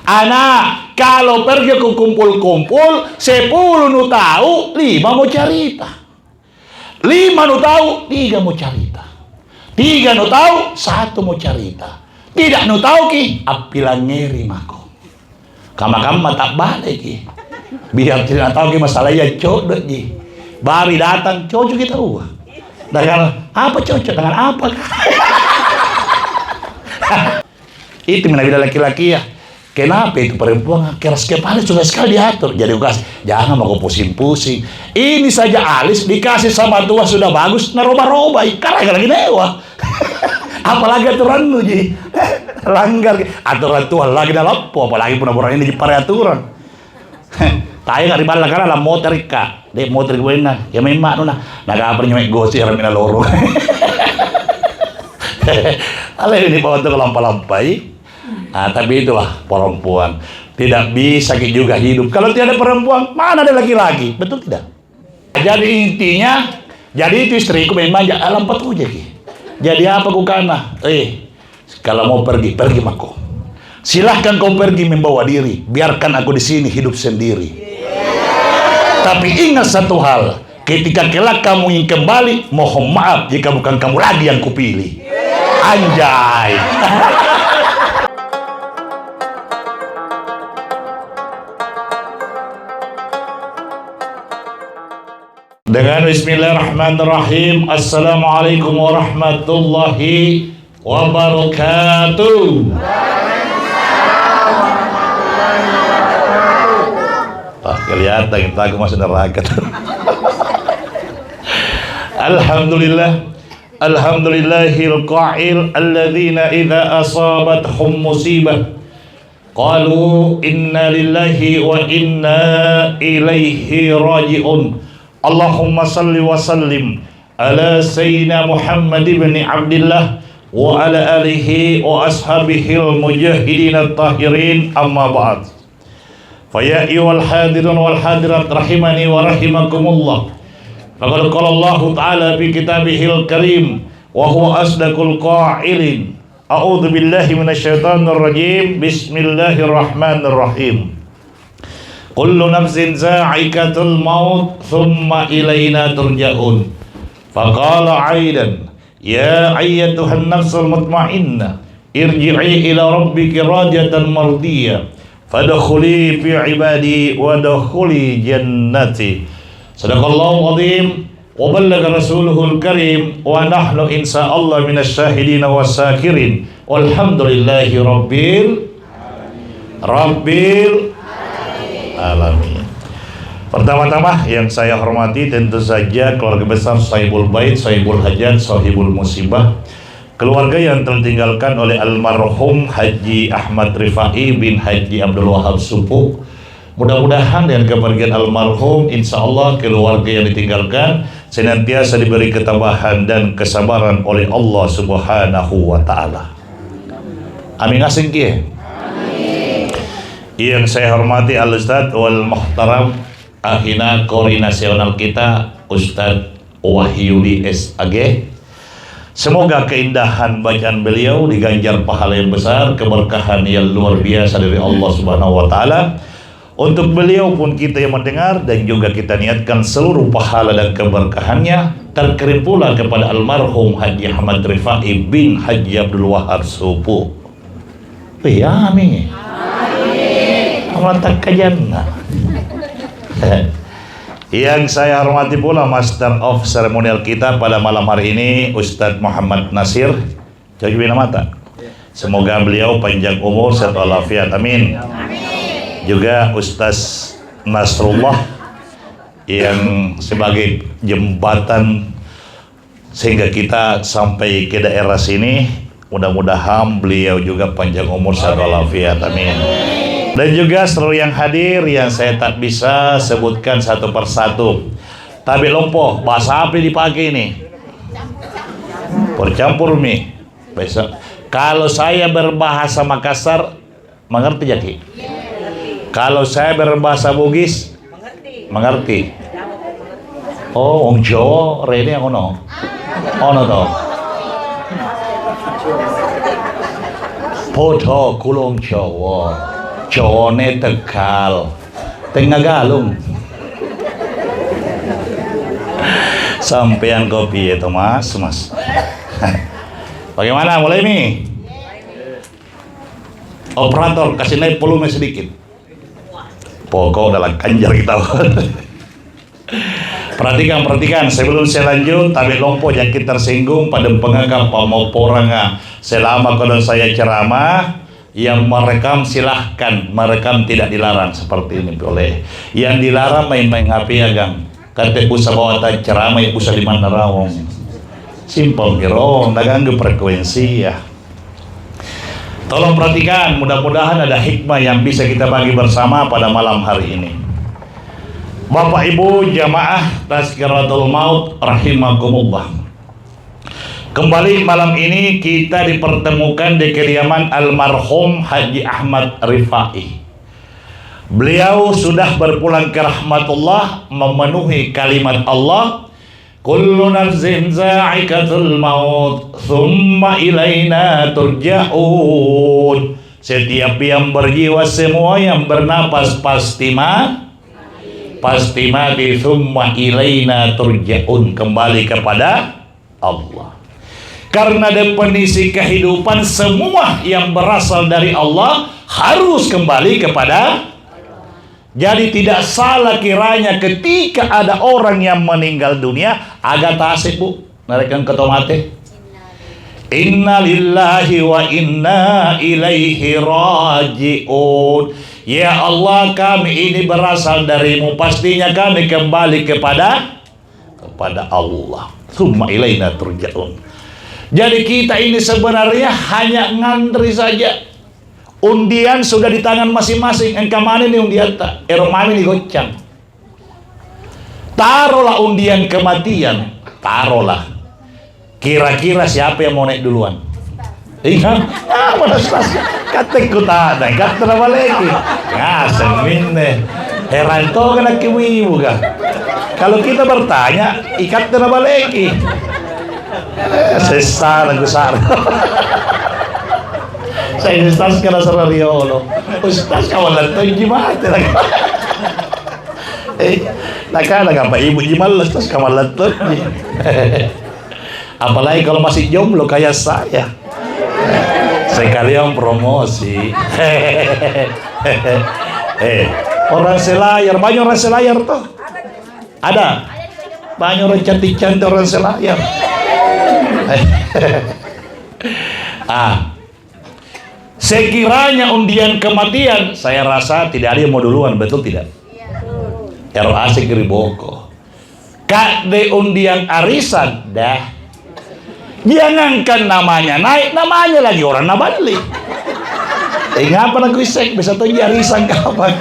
Anak, kalau pergi ke kumpul-kumpul, 10 nu tahu, 5 mau cerita. 5 nu tahu, 3 mau cerita. 3 nu tahu, 1 mau cerita. Tidak nu tahu ki, apilang ngeri mako. Kama-kama tak balik ki. Biar tidak tahu ki masalahnya cocok ki. Bari datang cocok kita ubah. Dengan apa cocok dengan apa? Itu menabila laki-laki ya. Kenapa itu perempuan keras kepala sudah sekali diatur. Jadi gue kasih, jangan mau pusing-pusing. Ini saja alis dikasih sama tua sudah bagus, naroba-roba. Karena lagi mewah. Apalagi aturan lu ji. Langgar. Aturan tua lagi dalam apa. Apalagi pura-pura ini dipare aturan. Tayo nga ribala ka na, motor ka. Di, motor ko na. Ya may mano na. Nag-aapar nyo may gosi, harami na loro. Alam ini pa untuk lampa-lampay. Nah, tapi itulah perempuan. Tidak bisa juga hidup. Kalau tidak ada perempuan, mana ada laki-laki? Betul tidak? Jadi intinya, jadi itu istriku memang alam patuh jadi. Jadi apa ku kana? Kalau mau pergi, pergi mako. Silahkan kau pergi membawa diri. Biarkan aku di sini hidup sendiri. Tapi ingat satu hal, ketika kelak kamu ingin kembali, mohon maaf jika bukan kamu lagi yang kupilih. Anjay. Dengan bismillahirrahmanirrahim. Assalamualaikum warahmatullahi wabarakatuh. Kelihatan kita aku masih neraka. Alhamdulillah. Alhamdulillahil qa'il alladzina idza asabathum musibah qalu inna lillahi wa inna ilaihi raji'un. Allahumma salli wa sallim ala sayyidina Muhammad ibn Abdullah wa ala alihi wa ashabihil mujahidin at-tahirin, amma ba'd. Fa ya ayyuhal hadirun wal hadirat rahimani wa rahimakumullah. Faqad qala Allah ta'ala fi kitabihil karim wa huwa asdaqul qa'ilin. A'udzu billahi minasyaitonir rajim. Bismillahirrahmanirrahim. Kullu nafsin za'ikatul maut thumma ilaina turja'un. Faqala aidan ya ayyatuhan nafsul mutmainnah irji'i ila rabbiki radiyatan mardiyah fadkhuli fi ibadi wa dakhuli jannati. Sadaqallahu azim wa ballaga rasuluhul karim wa nahnu insyaallah minasyahidin wasyakirin walhamdulillahi rabbil alamin. Pertama-tama yang saya hormati tentu saja keluarga besar Sahibul Bait, Sahibul Hajat, Sahibul Musibah, keluarga yang tertinggalkan oleh almarhum Haji Ahmad Rifai bin Haji Abdul Wahab Supuk. Mudah-mudahan dengan kepergian almarhum, insya Allah keluarga yang ditinggalkan senantiasa diberi ketabahan dan kesabaran oleh Allah Subhanahu wa Ta'ala. Amin asing kie. Yang saya hormati Al-Ustadz wal Muhtaram Ahina Kori Nasional kita Ustadz Wahyudi SAG. Semoga keindahan bacaan beliau diganjar pahala yang besar, keberkahan yang luar biasa dari Allah Subhanahu wa Ta'ala. Untuk beliau pun kita yang mendengar, dan juga kita niatkan seluruh pahala dan keberkahannya terkirim pula kepada almarhum Haji Ahmad Rifai bin Haji Abdul Wahab Supuk. Amin. Amatak kajana. Yang saya hormati pula Master of Ceremonial kita pada malam hari ini, Ustadz Muhammad Nasir. Coba mata. Semoga beliau panjang umur, sehat walafiat. Amin. Juga Ustadz Nasrullah yang sebagai jembatan sehingga kita sampai ke daerah sini. Mudah-mudahan beliau juga panjang umur, sehat walafiat. Amin. Dan juga seluruh yang hadir yang saya tak bisa sebutkan satu persatu. Tapi lompoh, bahasa apa dipakai ini? Bercampur mi. Besok. Kalau saya berbahasa Makassar, mengerti Jaki? Kalau saya berbahasa Bugis, mengerti? Oh, wong Jawa, rene yang ono. Ono to. Podo kulong Jawa. Cone Tegal, Tengah Galung. Sampean kopi itu mas. Bagaimana mulai nih? Operator kasih naik volume sedikit. Pokok dalam kanjar kita. Perhatikan sebelum saya lanjut, tapi lompo yang kita tersinggung pada pengagam pamauporanga selama kalau saya ceramah yang merekam silahkan merekam, tidak dilarang seperti ini boleh. Yang dilarang main-main HP agang. Kata usah bawa ceramah yang usah di mana rawong. Simpel kiro, naganggu frekuensi ya. Tolong perhatikan, mudah-mudahan ada hikmah yang bisa kita bagi bersama pada malam hari ini. Bapak Ibu jamaah Tazkiratul Maut rahimakumullah. Kembali malam ini kita dipertemukan di kediaman almarhum Haji Ahmad Rifai. Beliau sudah berpulang ke rahmatullah, memenuhi kalimat Allah, kullu nafsin za'iqatul maut, thumma ilaina turja'un. Setiap yang berjiwa, semua yang bernapas pasti mati, thumma ilaina turja'un, kembali kepada Allah. Karena definisi kehidupan semua yang berasal dari Allah harus kembali kepada. Jadi tidak salah kiranya ketika ada orang yang meninggal dunia agak tasik bu, mereka ketomate. Inna lillahi wa inna ilaihi raji'un. Ya Allah, kami ini berasal darimu, pastinya kami kembali kepada Allah. Tsumma ilaina turja'un. Jadi kita ini sebenarnya hanya ngantri saja. Undian sudah di tangan masing-masing. Engkau mana nih undian tak? Eromani nih gocang. Taruhlah undian kematian. Taruhlah. Kira-kira siapa yang mau naik duluan? Ingat? Mana stasnya? Kateku tak ada. Kata nama lagi. Ngasemin deh. Heran kau kena kiwi bukan? Kalau kita bertanya, ikat nama lagi. Sesa lagu sar. Saya Ustaz kena serariolo. Ustaz kawalan to gimana lagi? Nakala ngapa ibu gimana Ustaz kawalan to? Apalagi kalau masih jomblo kayak saya. Sekalian promosi. Orang Selayar, banyak orang Selayar tuh. Ada. Banyak orang cantik-cantik orang Selayar. Sekiranya undian kematian, saya rasa tidak ada yang mau duluan, betul tidak? RA Segeriboko. Kak de undian arisan, dah. Jangankan namanya naik, namanya lagi orang nabali. Ngapa nak isek bisa tuh arisan kapan?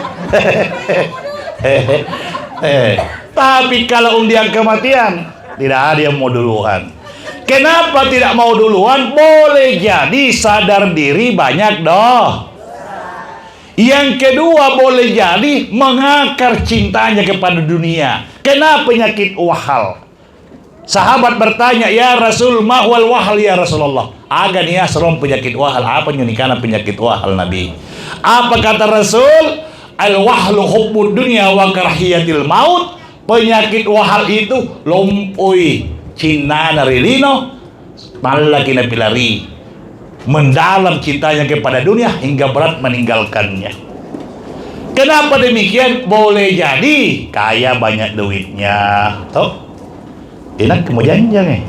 Tapi kalau undian kematian, tidak ada yang mau duluan. Kenapa tidak mau duluan? Boleh jadi sadar diri banyak doh. Yang kedua boleh jadi mengakar cintanya kepada dunia. Kena penyakit wahal. Sahabat bertanya, ya Rasul, mahwal wahal ya Rasulullah. Agan ya serom penyakit wahal. Apa nyunikana penyakit wahal Nabi? Apa kata Rasul? Al-wahlu hubbud dunya wa karahiyatil maut. Penyakit wahal itu lompoi. Cinta narilino malah kina pilari mendalam cintanya kepada dunia hingga berat meninggalkannya. Kenapa demikian? Boleh jadi kaya banyak duitnya, toh enak kamu janjang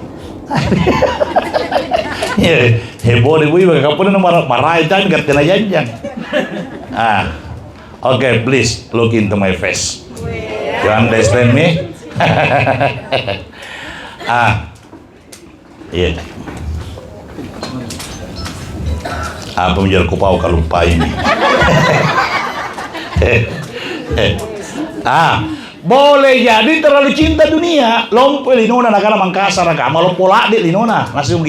heboh deh bu, kamu nomor marah itu kan kena janjang. Okay, please look into my face. You understand me? Iya. Apa menjual kupau kalau lupa ini? Boleh jadi terlalu cinta dunia. Lompo linona nakala mangkasar agama lo pola di linona langsung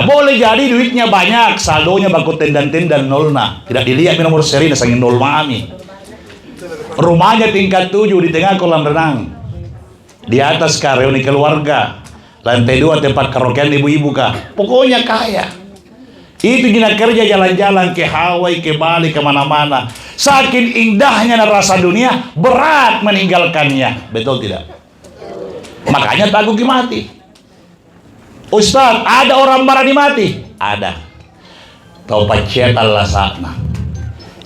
boleh jadi duitnya banyak, saldonya baku tendan-tendan nolna. Tidak dilihat nomor seri nasangin nol mami. Rumahnya tingkat 7 di tengah kolam renang. Di atas reuni keluarga, lantai 2 tempat karaokean ibu-ibu kah. Pokoknya kaya. Itu gina kerja jalan-jalan ke Hawaii, ke Bali, kemana-mana. Saking indahnya rasa dunia, berat meninggalkannya. Betul tidak? Makanya takut mati. Ustaz, ada orang berani mati? Ada. Tahu pacet Allah sana.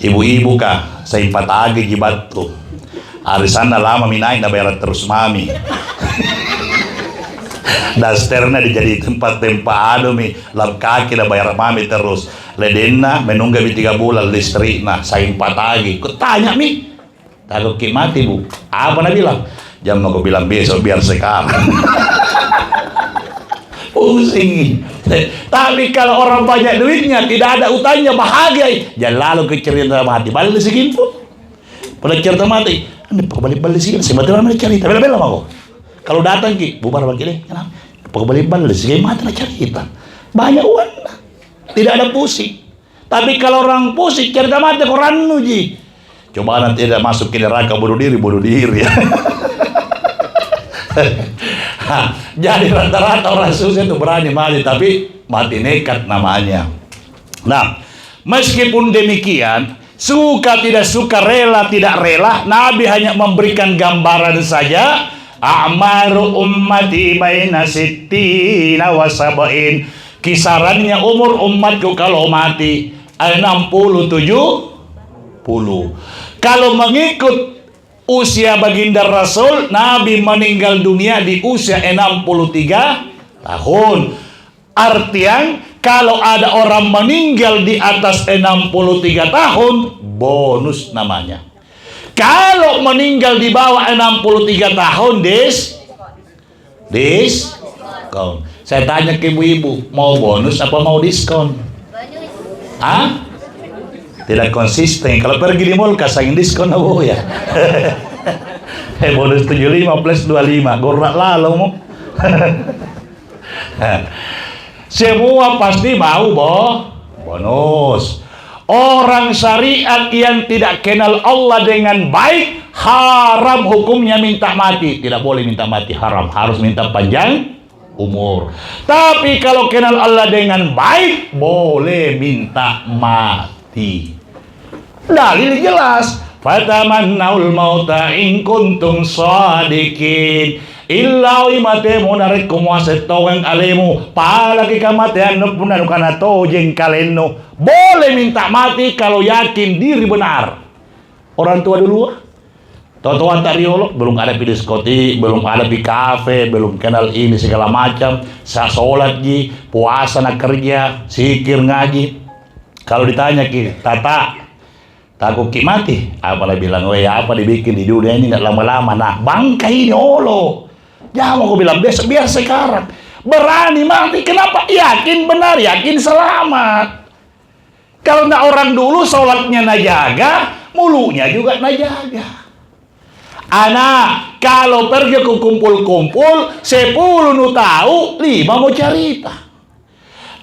Ibu-ibu kah, saya patagi jibatu. Hari sana lama minain na bayar terus mami. Dasternya dijadi tempat-tempat mi lap kaki na bayar mami terus. Ledena menunggu 3 bulan listrik nah saing patagi. Kau tanya mi, takut mati bu. Apa na bilang? Jam aku bilang besok biar sekarang. Pusing. Tapi kalau orang banyak duitnya, tidak ada utangnya, bahagia. Jangan lalu ke cerita mati. Balik segini pun. Pada cerita mati. Ini balik segini. Sebetulnya mana cerita. Bela-bela aku. Kalau datang ki, bubar balik ini. Kenapa? Balik segini mati lah cerita. Banyak uang. Tidak ada pusing. Tapi kalau orang pusing, cerita mati koran nuji. Coba nanti tidak masuk ke neraka bunuh diri. Jadi rata-rata orang susah itu berani mati, tapi mati nekat namanya. Nah, meskipun demikian, suka tidak suka, rela tidak rela, Nabi hanya memberikan gambaran saja. A'maru ummati baina sittina wa sab'in. Kisarannya umur umatku kalau mati 60-70. Kalau mengikut usia baginda Rasul, Nabi meninggal dunia di usia 63 tahun. Artian kalau ada orang meninggal di atas 63 tahun, bonus namanya. Kalau meninggal di bawah 63 tahun, diskon. Saya tanya ke ibu-ibu, mau bonus apa mau diskon? Hah? Tidak konsisten. Kalau pergi di mall kasangin diskon apa ya? Bonus 75 plus 25. Gorak lalu mo. Semua pasti mau bonus. Orang syariat yang tidak kenal Allah dengan baik, haram hukumnya minta mati. Tidak boleh minta mati, haram. Harus minta panjang umur. Tapi kalau kenal Allah dengan baik, boleh minta mati. Dalil jelas. Fatamannaul mauta in kuntum shadiqin. Illa imate munarik kumuaset tawang alemu. Palagi kematian nupunan kana tojeng kaleno. Boleh minta mati kalau yakin diri benar. Orang tua dulu. Tua-tua tariolog belum ada di diskotik, belum ada di kafe, belum kenal ini segala macam. Saya sholat ji, puasa nak kerja, zikir ngaji. Kalau ditanya ki, tata takut ki mati, apalah bilang, weh apa dibikin di dunia ini tidak lama-lama. Nah, bangkai ini olo. Jangan aku bilang besok biar sekarang. Berani mati, kenapa? Yakin benar, yakin selamat. Kalau nak orang dulu sholatnya najaga, mulutnya juga najaga. Anak, kalau pergi ke kumpul-kumpul, 10 nu tahu, 5 mau cerita.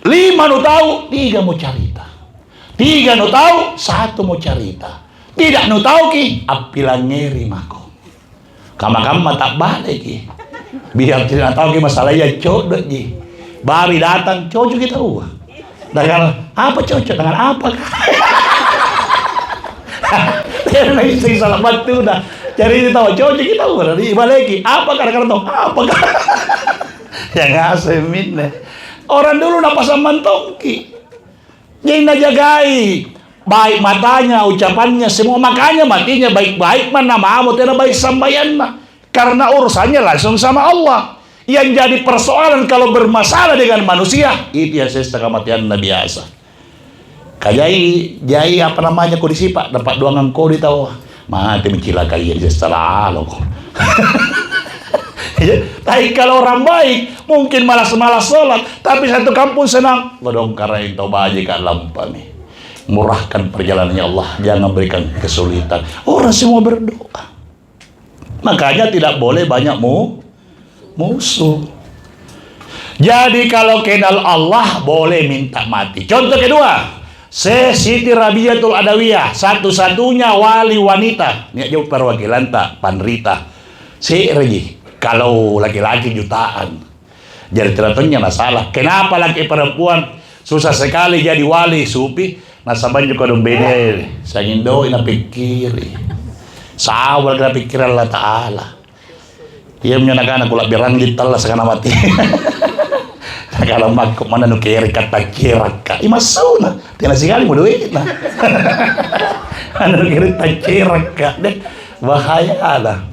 5 nu tahu, 3 mau cerita. 3 nu tahu, 1 mau cerita. Tidak nu tahu ki, apilang ngeri mako. Kama-kama tak balik ki. Biar tidak tahu ki masalahnya cocok ki. Bari datang, cocok kita uang. Dengan apa cocok? Dengan apa? Karena istri salah batu dah. Cari tahu cocok kita uang. Balik apa kadang-kadang tahu apa? Yang ngasemin deh. Orang dulu nak pasang mantong ki. Jadi najagai baik matanya, ucapannya, semua. Makanya matinya baik-baik mana mau tidak baik sambayan mah. Karena urusannya langsung sama Allah. Yang jadi persoalan kalau bermasalah dengan manusia, itu yang saya kematian Nabi biasa. Kajai apa namanya kau disipak dapat doangan kau ditahu mati mencilakai yang setelah lo. Tapi kalau orang baik mungkin malas-malas sholat, tapi satu kampung senang. Godong karain toba aja kak lampa nih. Murahkan perjalanannya Allah, jangan berikan kesulitan. Orang semua berdoa. Makanya tidak boleh banyak musuh. Jadi kalau kenal Allah boleh minta mati. Contoh kedua, Siti Rabiatul Adawiyah, satu-satunya wali wanita. Ini jauh perwakilan tak Panrita. Kalau laki-laki jutaan. Jadi ternyata masalah. Kenapa laki perempuan Susah sekali jadi wali supi. Nasaban juga dong bene. Sa Indo inapikiri. Sa awal na pikir Allah Ta'ala. Iya menyanakan aku labir ranglit Allah sakana mati. Kalau mak mana nu kiri kata kiraka. Imasuna. Tina sekali mo duit na. Anu kiri kiraka deh. Bahaya lah.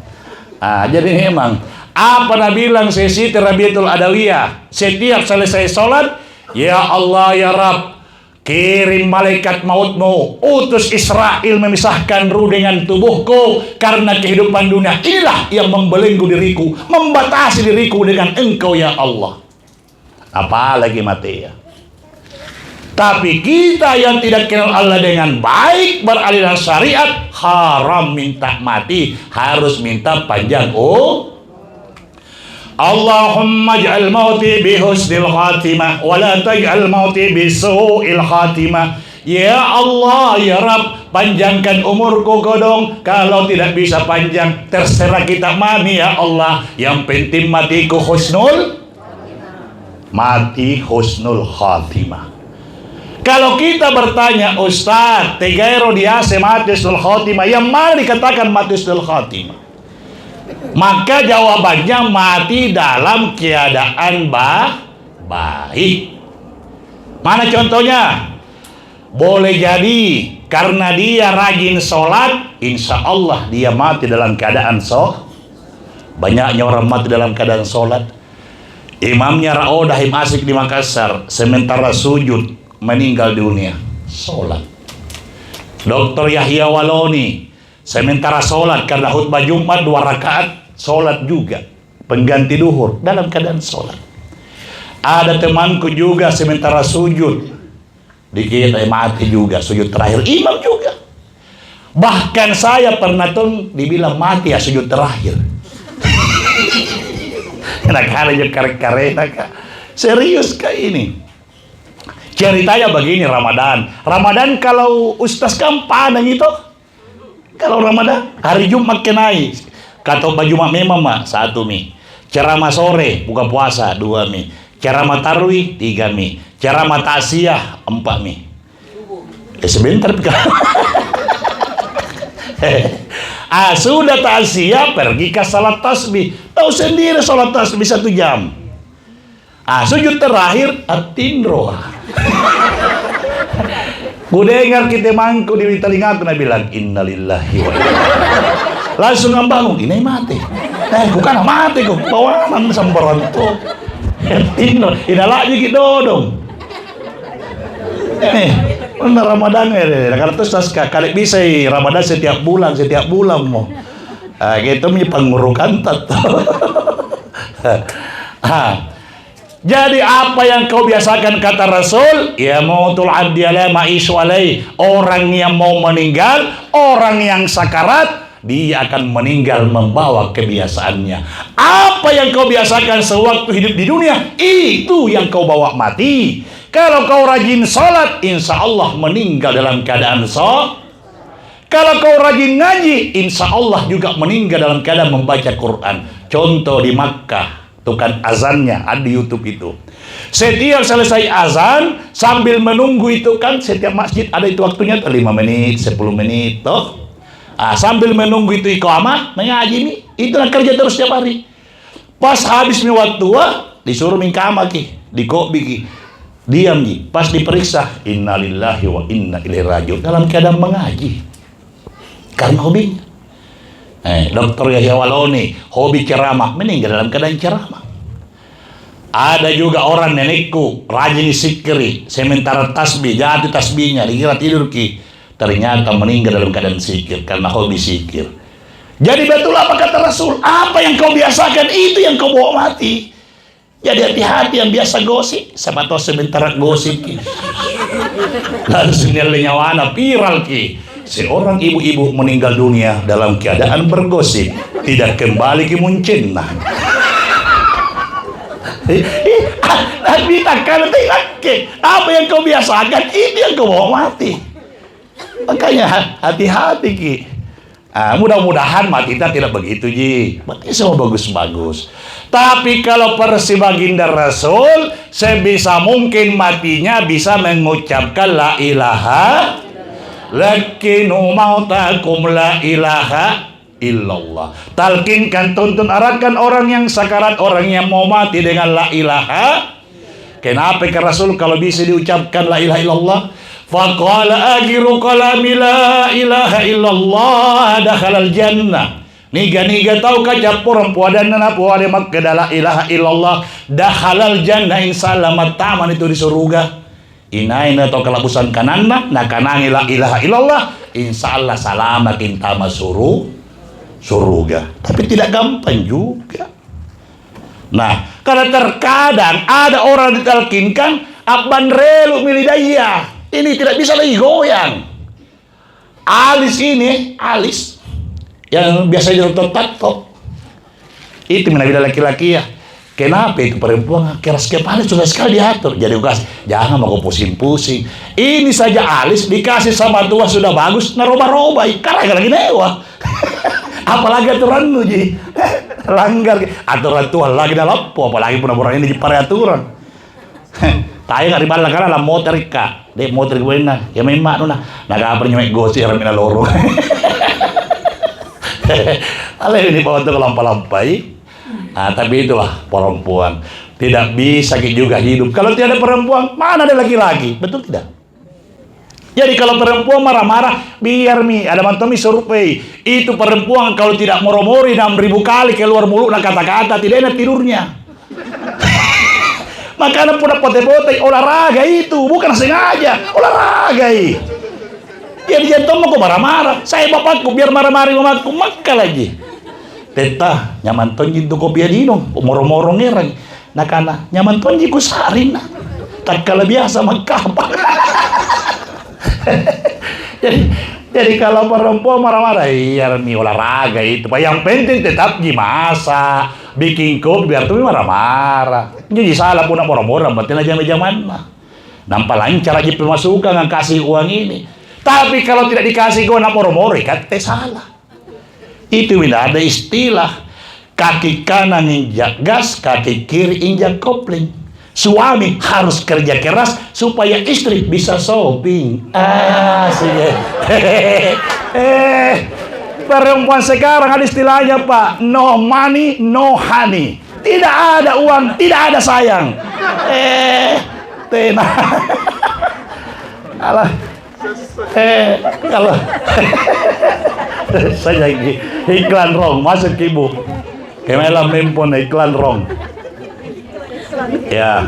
Jadi memang apa Nabi bilang sesi Rabiatul Adawiyah setiap selesai sholat, ya Allah ya Rabb, kirim malaikat mautmu, utus Israel memisahkan ruh dengan tubuhku, karena kehidupan dunia inilah yang membelenggu diriku, membatasi diriku dengan engkau ya Allah. Apalagi mati ya. Tapi kita yang tidak kenal Allah dengan baik, beraliran syariat, haram minta mati, harus minta panjang Allahumma ij'al mauti bi husnil khatimah wa la taj'al mauti bi su'il khatimah. Ya Allah ya Rabb, panjangkan umurku godong. Kalau tidak bisa panjang, terserah kita mami ya Allah. Yang penting matiku mati husnul khatimah. Kalau kita bertanya, Ustaz, tegairo diase mati husnul khatimah, yang mana dikatakan mati husnul khatimah? Maka jawabannya mati dalam keadaan baik. Mana contohnya? Boleh jadi karena dia rajin sholat, insya Allah dia mati dalam keadaan Banyaknya orang mati dalam keadaan sholat. Imamnya Ra'o Dahim Asik di Makassar, sementara sujud meninggal dunia, sholat. Dr. Yahya Waloni, sementara sholat karena khutbah Jumat 2 rakaat, sholat juga, pengganti duhur dalam keadaan sholat. Ada temanku juga sementara sujud, dikira mati juga, sujud terakhir, imam juga. Bahkan saya pernah tuh dibilang mati ya sujud terakhir. Enak-enak karek-karek, serius kayak ini. Ceritanya begini, Ramadan kalau Ustaz Kampanang itu, kalau Ramadan hari Jumat kenai, kata baju mak memang mak 1 mie, ceramah sore buka puasa 2 mie, ceramah tarwih 3 mie, ceramah taksiyah 4 mie. Sebentar sudah taksiyah pergi ke salat tasbih, tahu sendiri salat tasbih 1 jam. Sujud terakhir atindro. Ku dengar kita mangku di telinga aku bilang innalillahi wa inna. Langsung bangun, ini mati. Bukan mati kok, bawanan sambaran tuh. Atindro, ina lagi gitu dong. Benar Ramadan ya. Kalau terus kali bisa Ramadan setiap bulan mau. Gitu punya pengurukan tato. Jadi apa yang kau biasakan kata Rasul, ya mautul abdi ala ma'ish walai. Orang yang mau meninggal, orang yang sakarat, dia akan meninggal membawa kebiasaannya. Apa yang kau biasakan sewaktu hidup di dunia, itu yang kau bawa mati. Kalau kau rajin sholat, insya Allah meninggal dalam keadaan Kalau kau rajin ngaji, insya Allah juga meninggal dalam keadaan membaca Quran. Contoh di Makkah, itu kan azannya ada di YouTube itu. Setiap selesai azan, sambil menunggu itu kan setiap masjid ada itu waktunya 5 menit, 10 menit toh. Sambil menunggu itu iqamah, mengaji nih, itulah kerja terus setiap hari. Pas habis waktu disuruh mingkama ki, dikopi ki, diam ki. Pas diperiksa, innalillahi wa inna ilaihi rajiun, dalam keadaan mengaji karena hobinya. Dr. Yahya Waloni, hobi ceramah, meninggal dalam keadaan ceramah. Ada juga orang nenekku, rajin zikri, sementara tasbih, jadi tasbihnya, dikira tidur ki, ternyata meninggal dalam keadaan zikir, karena hobi zikir. Jadi betul apa kata Rasul, apa yang kau biasakan, itu yang kau bawa mati. Jadi hati-hati yang biasa gosip, sama tahu sebentar gosip ki. Langsung nilai nyawana, viral ki. Seorang ibu-ibu meninggal dunia dalam keadaan bergosip, tidak kembali ke Munchen. Apa yang kau biasakan, itu yang kau bawa mati. Makanya hati-hati ki. Mudah-mudahan mati kita tidak begitu, Ji. Mati semua bagus-bagus. Tapi kalau versi baginda Rasul, sebisa mungkin matinya bisa mengucapkan la ilaha, lakinu mautakum la ilaha illallah. Talkinkan, tuntun, arahkan orang yang sakarat, orang yang mau mati dengan la ilaha. Kenapa ke Rasul kalau bisa diucapkan la ilaha illallah? Faqala akhiru kalami la ilaha illallah dakhalal jannah. Niga tahu kaca perempuan dan anak puade mak la ilaha illallah dakhalal jannah, insyaallah mataman itu di surga. Inaina atau kelabusan kananna nakanangi la ilaha illallah, insyaallah salama kinta masuru surga. Tapi tidak gampang juga. Nah, karena terkadang ada orang ditalkinkan abban relu milidaya. Ini tidak bisa lagi goyang. Alis ini, alis yang biasa dirotot tato. Itu menabila laki-laki ya. Kenapa itu perempuan keras kepala sudah sekali diatur. Jadi gue jangan mau pusing-pusing. Ini saja alis dikasih sama tua sudah bagus, naroba-roba. Karena lagi dewa. Apalagi aturan lu, Ji. Langgar aturan Tuhan lagi dalam apa, apalagi pura-pura ini di aturan. Tayo nga ribala ka na motor ka. De motor gue na. Ya may mano na. Nag-aapar niyo may gosi aram na loro. Alam ini bawa itu kelampay. Tapi itulah perempuan. Tidak bisa juga hidup kalau tidak ada perempuan. Mana ada laki-laki? Betul tidak? Jadi kalau perempuan marah-marah, biar ada mantomi survei. Itu perempuan kalau tidak moro-mori 6.000 kali keluar mulut na kata-kata, tidak enak tidurnya. Makanya puna pote-pote olahraga itu, bukan sengaja olahraga. Ya di jantung mau marah-marah. Saya bapakku biar marah-marah mamaku maka lagi. Teta nyaman tonji itu kopi adino, moro-moro ngerang. Nakana nyaman tonji ku sarin. Tak kala biasa magkapa. Jadi kalau perempuan marah-marah, iya mi olahraga itu. Yang penting tetap gimasa, bikin kopi biar tuh marah-marah. Jadi salah pun moro-moro, berarti aja mejaman mah. Nampak lancar aja pemasukan yang kasih uang ini. Tapi kalau tidak dikasih uang moro-moro, kata salah. Itu tidak ada istilah kaki kanan injak gas, kaki kiri injak kopling. Suami harus kerja keras supaya istri bisa shopping. Perempuan sekarang ada istilahnya, Pak. No money, no honey. Tidak ada uang, tidak ada sayang. Tenang. Alah. Kalau saya iklan rong masuk ibu. Kemelam nempon iklan rong. Ya,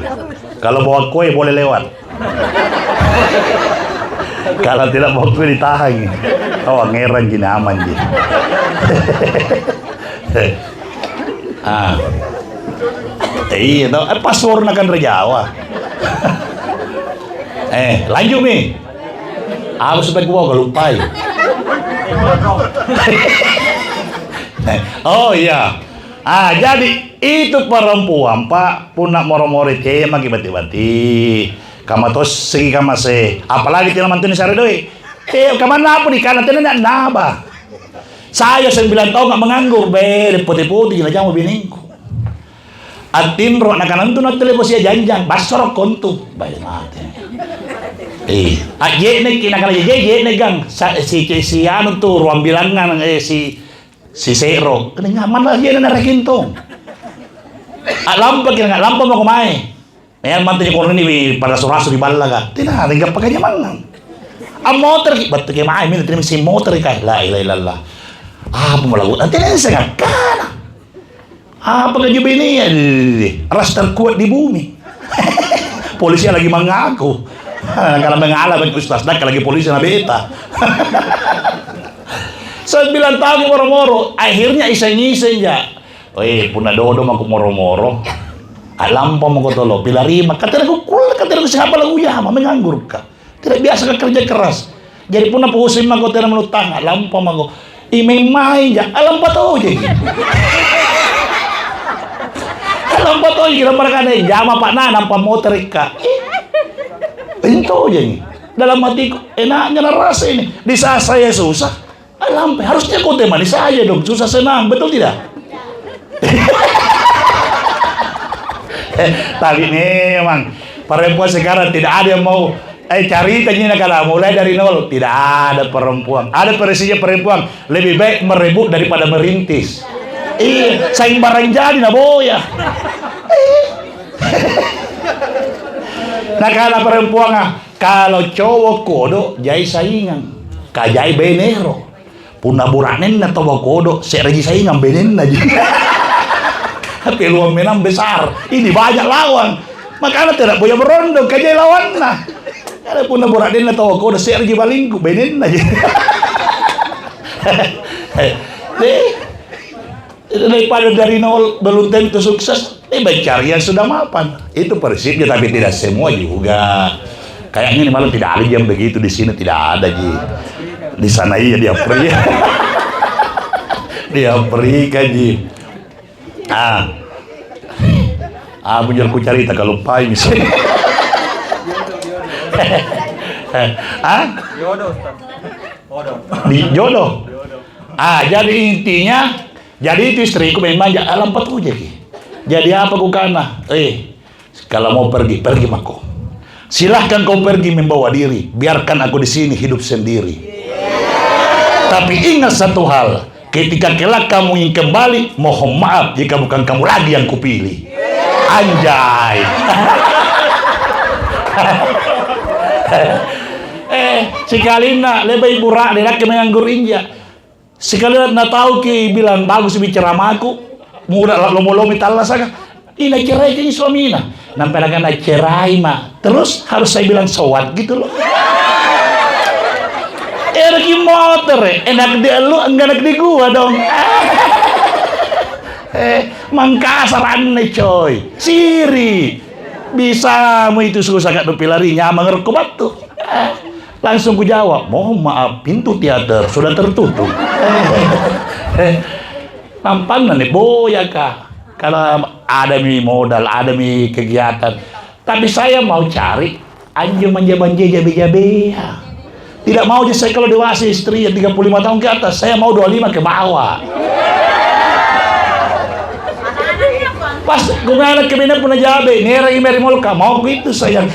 kalau bawa kue boleh lewat. Kalau tidak bawa kue ditahan. Oh, ngeran gini aman gini. Iya, password akan Jawa. Lanjut nih. Aku supaya gua gak lupa. Oh iya. Jadi itu perempuan, Pak, punak moro-moro tema bati-bati. Kama tos segi kama se. Apalagi tidak mantuni sare doi. Kamana apa di kanan tidak naba. Saya 9 tahun nggak menganggur, putih-putih gila jamu biningku. Atin ro na kanan tu na teleposia janjang, basor kontu. Baik mati. Aje ne kinakala je gang si anu tuh ruang bilangan si Sero. Kena ngaman lah dia na rekintong. Lampa kena lampa mau kumain. Mantunya kono ini pada surasu di balaga. Tidak, tinggal pakainya mangan. Motor batu ke main min terima si motor ka la ilaha illallah. Apa melakukan? Nanti saya kan. Apa kerja bini ya? Ras terkuat di bumi. Polisi lagi mengaku. Kalau mengalah bagi ustaz dak lagi polisi na beta. 9 tahun moro-moro, akhirnya iseng-iseng ya. Puna dodo aku moro-moro. Alam pa mo ko tolo, pilarima. Katanya ko siapa lagu ya, menganggur ka. Tidak biasa kerja keras. Jadi puna puhusin mo ko tira menutang. Alam pa mo ko, imay ya. Alam pa to je. Alam pa to je, kira para kada jama pak na nampa motor ka. Pintu je. Dalam hatiku, enaknya na rasa ini. Di saat saya susah. lampai. Harusnya kau temani saya dong, susah senang, betul tidak? Tapi memang perempuan sekarang tidak ada yang mau cari tanya kalau mulai dari nol. Tidak ada perempuan. Ada prinsipnya perempuan lebih baik merebut daripada merintis. Saing barang jadi nah boya. Nah kalau perempuan kalau cowok kodo jai saingan, kajai benero. Puna buranen na tawa kodo, sergi saingan benen aja. Peluang menang besar. Ini banyak lawan. Makanya tidak boleh berondong kajai lawan nah. Ada puna buranen na tawa kodo, sergi balingku benen aja. Daripada dari nol belum tentu sukses, mencari yang sudah mapan. Itu prinsipnya, tapi tidak semua juga. Kayaknya ini malam tidak ada yang begitu di sini, tidak ada Ji. Di sana iya dia peri, dia peri Ji. Bener ku cerita kalau pai misalnya. Jodoh, Ustaz. Di jodoh. Jadi intinya. Jadi itu istriku memang alam patuh jadi. Jadi apa ku kana? Kalau mau pergi mako. Silahkan kau pergi membawa diri. Biarkan aku di sini hidup sendiri. Tapi ingat satu hal, ketika kelak kamu ingin kembali, mohon maaf jika bukan kamu lagi yang kupilih. Anjay. Sekali nak lebih burak lelaki menganggur inja. Sekali nak tahu ki bilang bagus bicara aku, mudah lomo-lomi talas saja. Ina cerai jadi suami ina. Nampak nak cerai mah. Terus harus saya bilang sowat gitu loh. Erki motor enak di lu enggak enak di gua dong. Mangkasar aneh coy. Siri. Bisa mu itu susah gak dupilari nyaman ngerkubat tuh. Langsung ku jawab, mohon maaf, pintu teater sudah tertutup. Nampan nih boya kah? Kalau ada mi modal, ada mi kegiatan. Tapi saya mau cari anjing manja-manja jabe-jabe. Tidak mau aja saya kalau dewasa istri yang 35 tahun ke atas, saya mau 25 ke bawah. Pas gue anak kebina puna jabe, nera imeri molka, mau gitu sayang.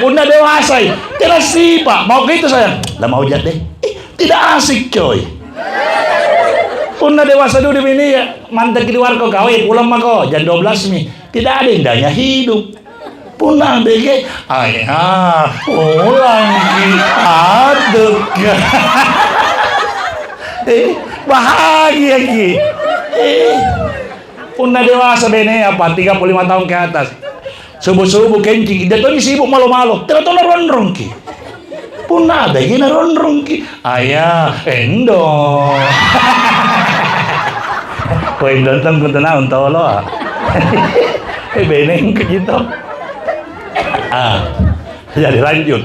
Puna dewasa, tidak sih pak, mau gitu sayang. Lah mau jatuh, tidak asik coy. Puna dewasa dulu ini ya, mantan di luar kau kawin, pulang mah kau, jam 12 nih. Tidak ada indahnya hidup. Punah bege, ayah, pulang aduk. Bahagia ki. Punah dewasa bene apa 35 tahun ke atas. Subuh-subuh kencing, dia tuh sibuk malu-malu. Tidak tahu ronrong ki. Punah bege na ronrong ki. Ayah, endong. Kau endong tang kau tenang tahu lo. Beneng ke gitu. Jadi lanjut.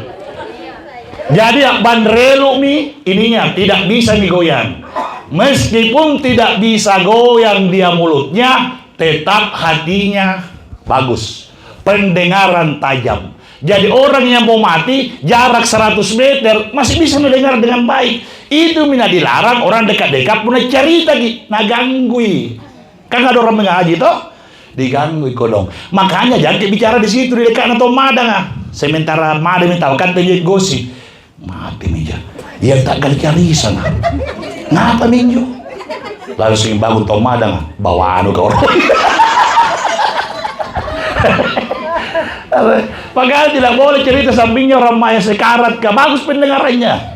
Jadi bandrelu mi ininya tidak bisa digoyang. Meskipun tidak bisa goyang dia mulutnya, tetap hatinya bagus. Pendengaran tajam. Jadi orang yang mau mati jarak 100 meter masih bisa mendengar dengan baik. Itu mina dilarang orang dekat-dekat punya cerita ki, nah ganggui. Kan ada orang mengaji toh? Diganggu kodong. Makanya jangan bicara di situ di dekat atau madang. Sementara madang minta kan penjahit gosip. Mati meja. Ia tak kali cari sana. Ngapa minju? Langsung bangun tau madang. Bawa anu ke orang. Makanya tidak boleh cerita sampingnya orang maya sekarat. Bagus pendengarannya.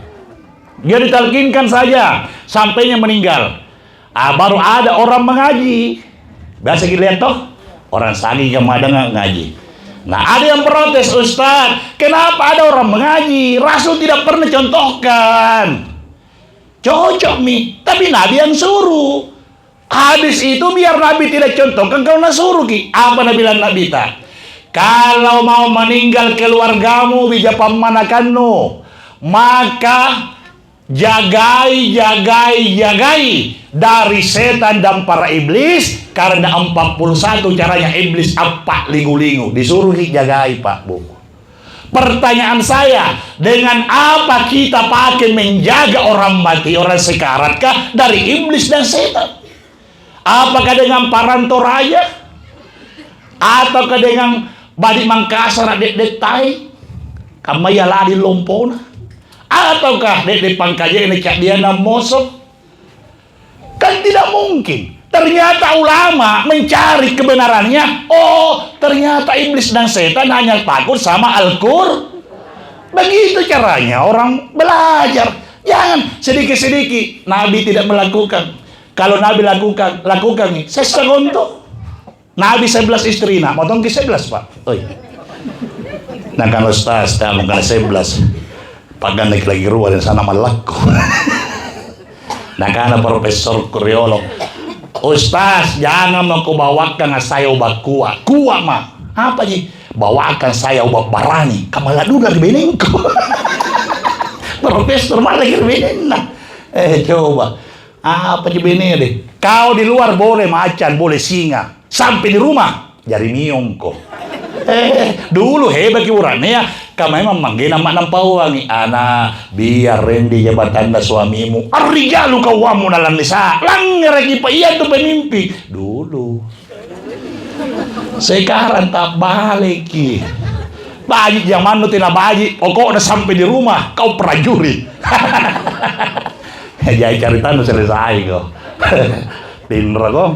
Dia ditalkinkan saja sampainya meninggal. Baru ada orang mengaji. Biasa kita lihat toh orang sani yang madang ngaji. Nah ada yang protes, Ustaz, kenapa ada orang mengaji? Rasul tidak pernah contohkan. Cocok mi, tapi Nabi yang suruh. Hadis itu biar Nabi tidak contohkan kalau nak suruh ki. Apa Nabi bilang Nabi tak? Kalau mau meninggal keluargamu bija pamanakanmu, maka jagai dari setan dan para iblis, karena 41 caranya iblis apa lingu-lingu disuruh jagai pak bu. Pertanyaan saya, dengan apa kita pakai menjaga orang mati, orang sekarat kah dari iblis dan setan? Apakah dengan paranto raja? Ataukah dengan badi mangkasar dek tai? Kamaya ladi lompona? Ataukah dek pangkaja ini cak dia namoso? Kan tidak mungkin. Ternyata ulama mencari kebenarannya. Oh, ternyata iblis dan setan hanya takut sama Al-Qur'an. Begitu caranya orang belajar. Jangan sedikit-sedikit. Nabi tidak melakukan. Kalau Nabi lakukan nih. Sesegonto. Nabi 11 istri. Nah, motong ke 11, Pak. Oi. Nah, kan Ustaz, mungkin 11. Pagan lagi ruang dan sana malaku. Nah, karena Profesor Kuriolog. Ustaz, jangan mau bawakan saya obat kuat. Kuat mah. Apa sih? Bawakan saya obat barani. Kamala dulu dari benengku. Profesor malah dari beneng. Coba. Apa sih beneng deh? Kau di luar boleh macan, boleh singa. Sampai di rumah, jari miongko. Dulu hebat urannya ya. Kamu memang manggil nama nampawangi. Anak, biar rendi jabatan suamimu. Arrijalu kawamu dalam nisa. Langgar lagi pak, iya tuh pemimpi. Dulu. Sekarang tak balik. Baji yang mana tina baji. Pokok udah sampai di rumah, kau prajurit. Jadi cerita nu selesai kok. Tinra kok.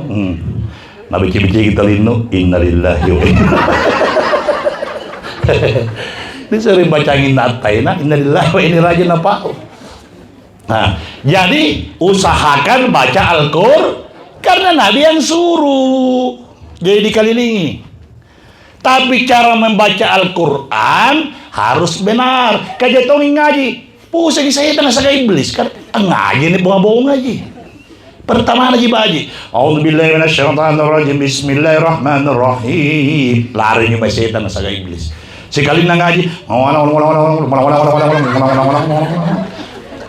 Nabi cibi kita linu. Innalillahi wa inna. Ini sering bacangin natai, nah innalillahi wa inna rajin apa? Nah, jadi usahakan baca Al-Qur'an karena Nabi yang suruh. Jadi dikelilingi. Tapi cara membaca Al-Qur'an harus benar. Kajetongi ngaji. Pusing saya tengah saga iblis kan ngaji nih bohong ngaji. Pertama lagi baji. A'udzubillahi minasyaitonirrajim. Bismillahirrahmanirrahim. Lari nih setan saga iblis. Sekali nang ngaji.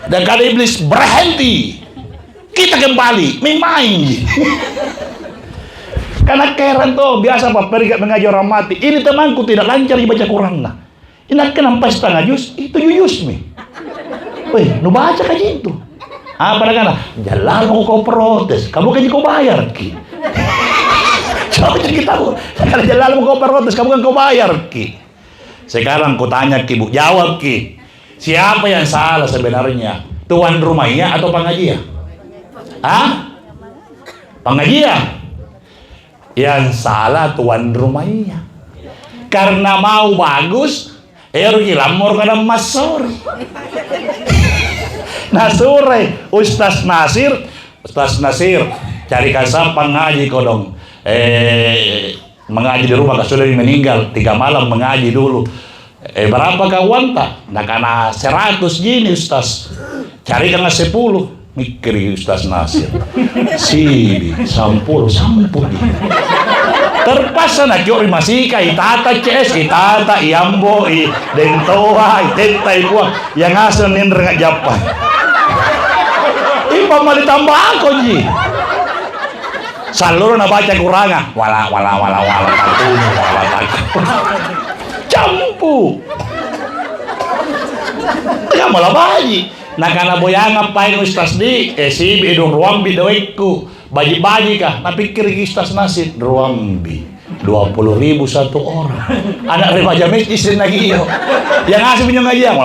Dan kali iblis berhenti. Kita kembali main. Karena keren tuh biasa Pak perigat mengaji orang mati. Ini temanku tidak lancar dibaca Quran lah. Ini kenapa setengah juz itu juz nih. Wih, nu baca kaji itu. Apa dengan jalan mau kau protes, kamu kan kau bayar ki. Coba kita tahu. Kalau jalan mau kau protes, kamu kan kau bayar ki. Sekarang ku tanya ki, Bu, jawab ki. Siapa yang salah sebenarnya? Tuan rumahnya atau pengajian? Hah? Pengajian? Yang salah tuan rumahnya. Karena mau bagus, lamor kada masor. Nah sore Ustaz Nasir, cari kasar pengaji kodong. Mengaji di rumah sudah meninggal 3 malam mengaji dulu. Berapa kawan tak? Nah karena 100 gini Ustaz. Cari karena 10. Mikir Ustaz Nasir. Sini 10 terpaksa nak jori masih kai tata CS itata iambo i dentoa itenta ibuang yang asal nindr ngak Japan. Ipa mau ditambah aku ji. Salur na baca kuranga wala takun wala takun. Campu. Ya malah baji. Nah karena boyang ngapain Ustaz di si idung ruang bidoiku baji-baji kah? Nah pikir Ustaz Nasir ruambi 20.000 satu orang. Anak remaja miskin lagi yo. Yang ngasih punya ngaji yang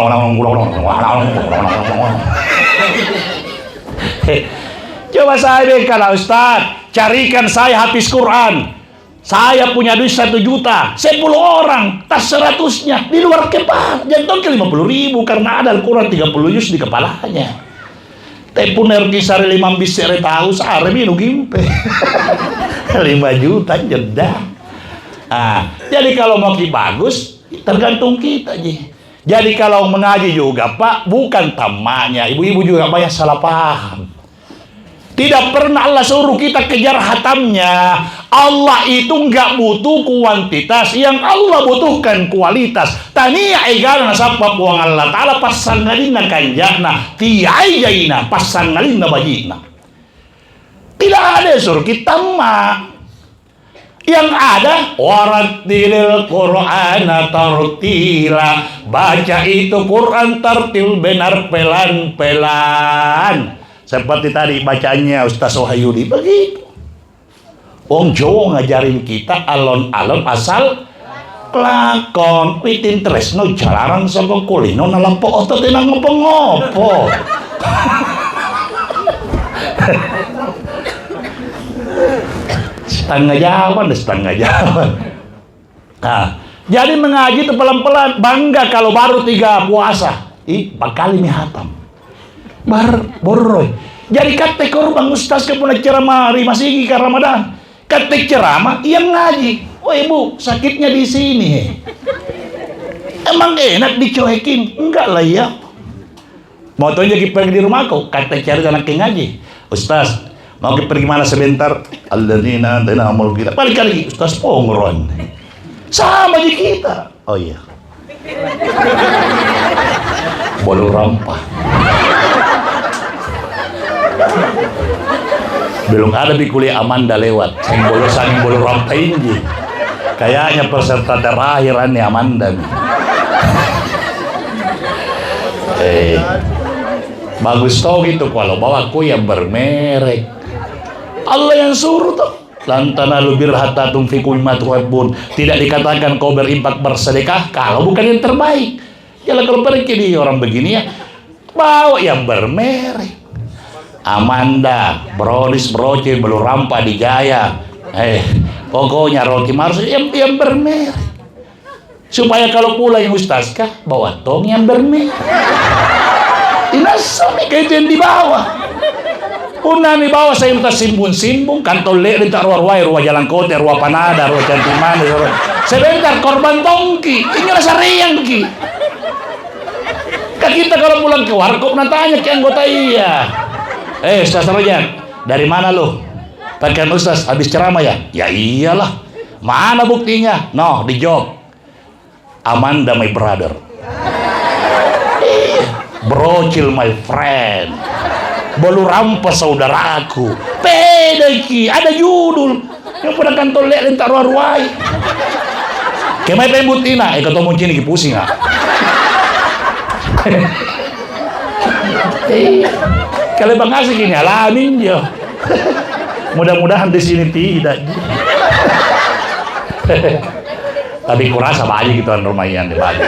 coba saya deh kalau Ustaz carikan saya hafiz Quran. Saya punya duit 1 juta, 10 orang, tas 100-nya di luar kepala. Jangan ke 50.000 karena ada Al-Quran 30 juz di kepalanya. Tepun kisar 5 bisere tahu sare minu gimpe. 5 juta jeda. Jadi kalau mau bagus tergantung kita ji. Jadi kalau mengaji juga Pak bukan tamaknya. Ibu-ibu juga banyak salah paham. Tidak pernah Allah suruh kita kejar hatamnya. Allah itu nggak butuh kuantitas, yang Allah butuhkan kualitas. Tania egal nasabab buang Allah Ta'ala pasangalina kanjana tiayaina pasangalina bajina. Tidak ada suruh kita mah. Yang ada warattilil Qur'ana tartila, baca itu Quran tartil benar pelan-pelan. Seperti tadi bacaannya Ustaz Wahyudi begitu. Wong Jawa ngajarin kita alon-alon asal kelakon. Witin tresno jalarang saka kulino nalampo otot nang ngopo-ngopo. Setengah jalan. Nah, jadi mengaji itu pelan-pelan. Bangga kalau baru 3 puasa. 4 kali mihatam. Borroy. Jadi kata korban ustaz ke puna ceramah masih ke Ramadan. Kata ceramah yang ngaji. Oh ibu, sakitnya di sini. Emang enak dicuekin? Enggak lah ya. Mau tunjuk pergi di rumahku. Kata cari anak ngaji. Ustaz, mau pergi mana sebentar? Alladzina tanamul kita. Balik lagi Ustaz Pongron. Sama aja kita. Oh iya. Bolu rampah. Belum ada di kuliah Amanda lewat. Sang bolu rampah ini. Kayaknya peserta terakhir nih Amanda. Bagus tau gitu kalau bawa kue yang bermerek. Allah yang suruh tuh. Lan tanalu birra hatta tunfiqu mimma tuhibbun. Tidak dikatakan kau berinfak bersedekah kalau bukan yang terbaik. Jalan kalau pergi di orang begini ya, bawa yang bermerek. Amanda, Brownies, Brocil, Belu Rampa di Jaya. Pokoknya Rocky Mars yang bermerek. Supaya kalau pulang yang ustaz kah bawa tong yang bermerek. Inasami kayak itu yang dibawa. Punah nih bawa saya minta simbung kantol le minta ruah jalan kota, ruah panada, ruah cantiman, sebentar korban tongki, ini rasa riang ki. Kak kita kalau pulang ke warkop nantanya ke anggota iya. Ustaz Rojak, dari mana lo? Pakaian ustaz habis ceramah ya? Ya iyalah. Mana buktinya? No, di job. Amanda my brother. Brocil my friend. Bolu rampas saudaraku. Pedeki, ada judul. Yang pada kantol lek lentak ruai. Kemai pembutina, ketemu cini pusing ah. Kalau Bang Asik ini alamin dia. Mudah-mudahan di sini tidak. Tapi kurasa banyak gitu lumayan di banyak.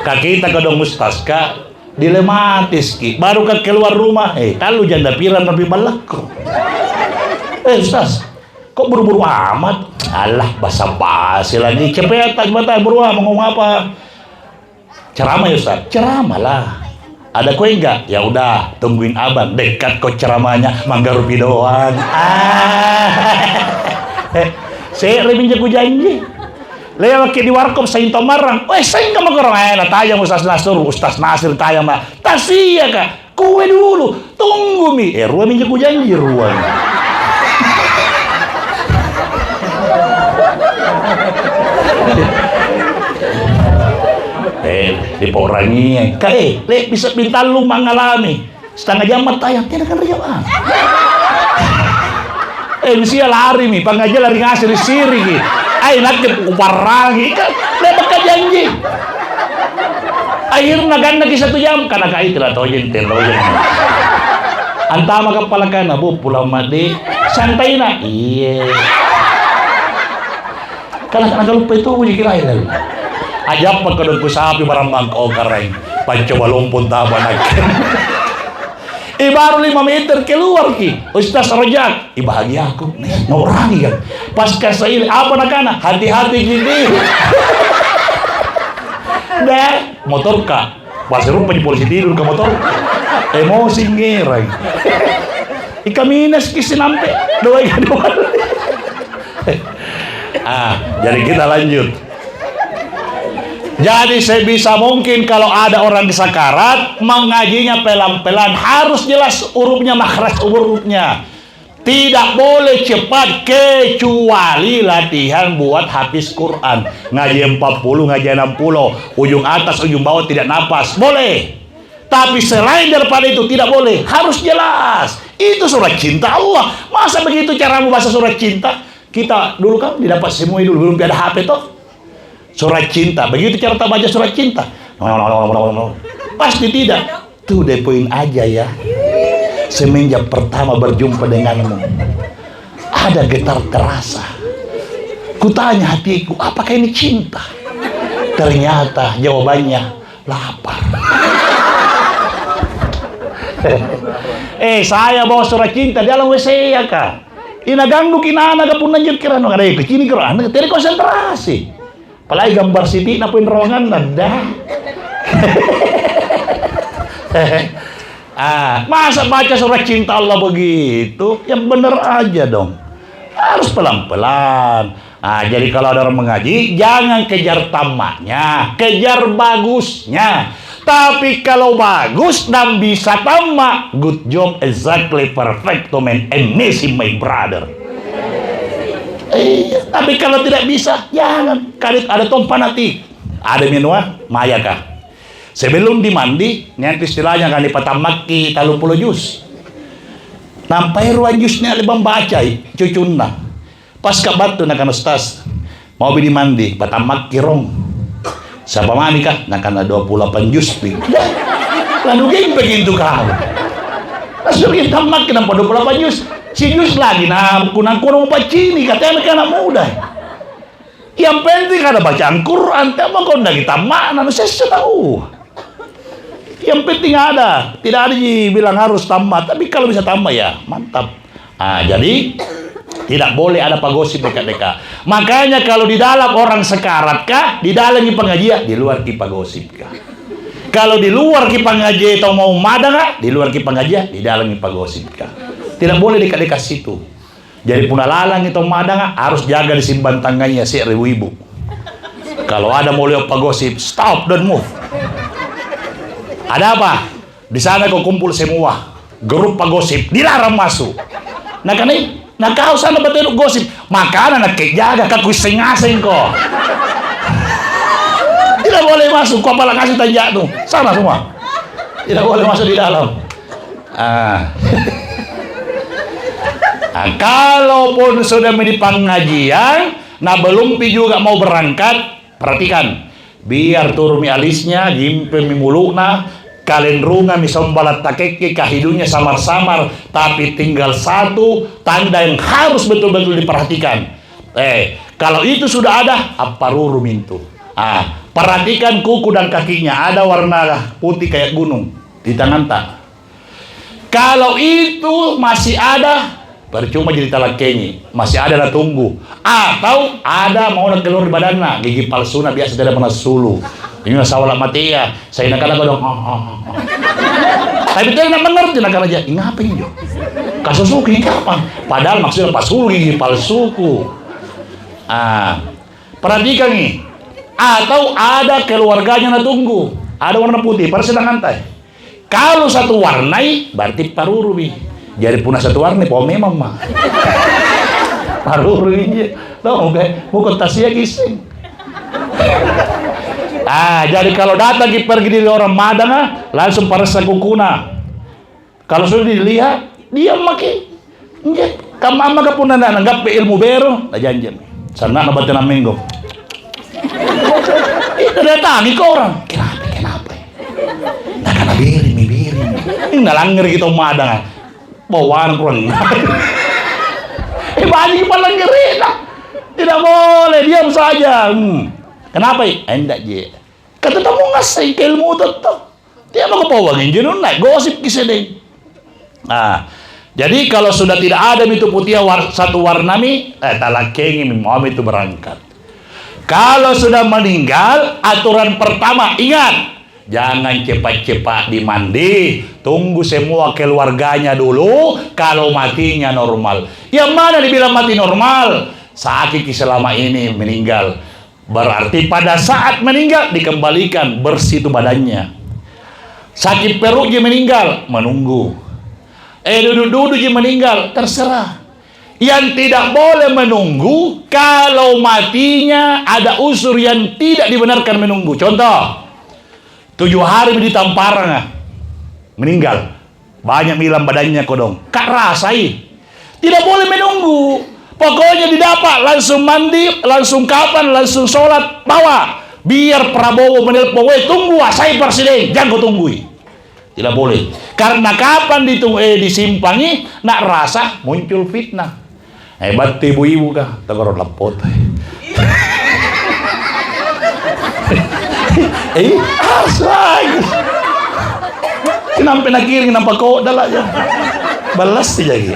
Kak kita kadang ustaz kak dilematis ki. Baru kak keluar rumah, kalau janda piran lebih balak. Ustaz, kok buru-buru amat? Alah basa-basi lagi. Cepet mata buru mau ngomong apa? Ceramah ya Ustaz, ceramah lah. Ada kue enggak? Ya udah, tungguin abang. Dekat kok ceramahnya, Manggarupi doang. Saya lebih jago janji. Lewat di warkop saya tomarang. Saya enggak mau korang. Tayang Ustaz Nasir tayang mah. Tasia kak, kue dulu. Tunggu mi. Ruang jago janji ruang. Diporangi le bisa bintang lu mengalami setengah jam tayang tidak kan rejawaan mesti lari nih pengajian lari ngasih siri ki nanti kuparangi kan le bakal janji akhirnya ganda ki 1 jam karena kait lah tojen antama kepala kana bu pulau madi santai na iya kalau lupa itu uji kira ajak pagkadon ko sapi barang bangko kareng pancoba lumpun tabanak. Baru 5 meter keluar ki Ustaz Rojak bahagia aku ngurangi kan pas kasih apa nakana hati-hati gini dah motor kak pas rupa di polisi tidur ke motor emosi ngerang ikaminas kisi nampe doa. Jadi kita lanjut. Jadi sebisa mungkin kalau ada orang di sakarat mengajinya pelan-pelan, harus jelas hurufnya, makhraj hurufnya. Tidak boleh cepat kecuali latihan buat hafiz Quran. Ngaji 40, ngaji 60, ujung atas, ujung bawah tidak napas. Boleh. Tapi selain daripada itu tidak boleh, harus jelas. Itu surat cinta Allah. Masa begitu caramu bahasa surat cinta? Kita dulu kan didapat semua dulu, belum ada HP toh. Surat cinta, begitu cara kita baca surat cinta. Pasti tidak. Tuh deh poin aja ya. Semenjak pertama berjumpa denganmu, ada getar terasa. Kutanya hatiku, apakah ini cinta? Ternyata jawabannya lapar. Saya bawa surat cinta di dalam WC ya kak. Ina ganggu kinana kapun lanjut kira no ada itu kini kira anda tidak konsentrasi. Apalagi gambar Siti napuin ruangan nada. Masa baca surat cinta Allah begitu? Yang bener aja dong. Harus pelan-pelan. Jadi kalau ada orang mengaji, jangan kejar tamaknya, kejar bagusnya. Tapi kalau bagus dan bisa tamak, good job, exactly, perfecto, man, amazing, my brother. Tapi kalau tidak bisa, jangan. Kadit ada tom fanatik. Ada minua, maya kah? Sebelum dimandi, nanti istilahnya kan dipatamaki 30 jus. Nampai ruang jusnya lebam baca, cucuna. Pas kabatu na kan ustaz, mau bini mandi, patamaki rong. Siapa mami kah? Nah kan ada 28 jus. Lalu gini begitu kamu. Lalu kita makin 28 jus. Si jus lagi, nah kunang-kunang baca ini, katanya anak muda. Yang penting ada bacaan Quran, tapi kalau udah kita makna, saya tahu. Yang penting ada, tidak ada bilang harus tambah, tapi kalau bisa tambah ya mantap. Jadi tidak boleh ada pagosip dekat-dekat. Makanya kalau di dalam orang sekarat kah, di dalam pengajian, di luar ki pagosip kah. Kalau di luar ki pengajian atau mau madang kah, di luar ki pengajian, di dalam ki pagosip kah. Tidak boleh dekat-dekat situ. Jadi puna lalang itu madang kah, harus jaga disimpan tangannya si ibu. Kalau ada mau lihat pagosip, stop, don't move. Ada apa? Di sana kau kumpul semua grup pagosip, dilarang masuk. Nah kan ini, nah kau sana betul gosip, makanan nak jaga kau sing-asing kau. Tidak boleh masuk, kau malah kasih tanya tuh, sana semua. Tidak boleh masuk di dalam. Kalaupun sudah di pengajian, nah belum juga mau berangkat, perhatikan, biar turun alisnya, jimpe mulukna. Kalian runga misombalat takeke kahidunya samar-samar, tapi tinggal satu tanda yang harus betul-betul diperhatikan. Kalau itu sudah ada, apa ruru mintu. Perhatikan kuku dan kakinya, ada warna putih kayak gunung di tangan tak. Kalau itu masih ada, percuma jadi talakenyi, masih ada na tunggu. Atau ada mau nak keluar di badannya, gigi palsuna biasa tidak pernah sulu. Ini sawala mati ya, saya nak kala dong. Tapi dia nak mengerti nak aja. Ngapain jo? Kasusuku ini kapan? Padahal maksudnya pasul gigi palsuku. Perhatikan nih. Atau ada keluarganya na tunggu, ada warna putih, persedangan tay. Kalau satu warnai, berarti paruru nih. Jadi punah satu warna, po memang mah. Paruru ini, tahu nggak? Bukan tasnya gising. Jadi kalau datang pergi dari orang madang, langsung parasa kukuna. Kalau sudah dilihat, dia makin. Kamu ama kapun na nanggap ilmu bero, na janjian. Sana na batin na minggo. Itu datangi ke orang. Kenapa? Nah karena birin. Ini nalangir kita madang. Bawaan kurang. Banyak palang ngeri. Tidak boleh, diam saja. Kenapa? Enggak je. Kata tamu ngasih ilmu tetap. Dia mau kepawangin jenun naik gosip kisedeng. Jadi kalau sudah tidak ada itu putih satu warna talakengi mau itu berangkat. Kalau sudah meninggal, aturan pertama ingat, jangan cepat-cepat dimandi, tunggu semua keluarganya dulu. Kalau matinya normal, yang mana dibilang mati normal? Sakit selama ini meninggal. Berarti pada saat meninggal dikembalikan bersih itu badannya. Sakit perutnya meninggal, menunggu. Duduk-duduk dia meninggal, terserah. Yang tidak boleh menunggu kalau matinya ada unsur yang tidak dibenarkan menunggu. Contoh, 7 hari ditamparang meninggal, banyak milam badannya kodong. Kak rasai, tidak boleh menunggu. Pokoknya didapat, langsung mandi, langsung kapan, langsung sholat, bawa. Biar Prabowo menelpon, tunggu, saya presiden, jangan kau tunggui. Tidak boleh. Karena kapan disimpangi, nak rasa muncul fitnah. Hebat ibu-ibu kah? Tegor lapot. Asal. Kenapa nak kiring, kenapa kau dalanya? Balas saja gitu.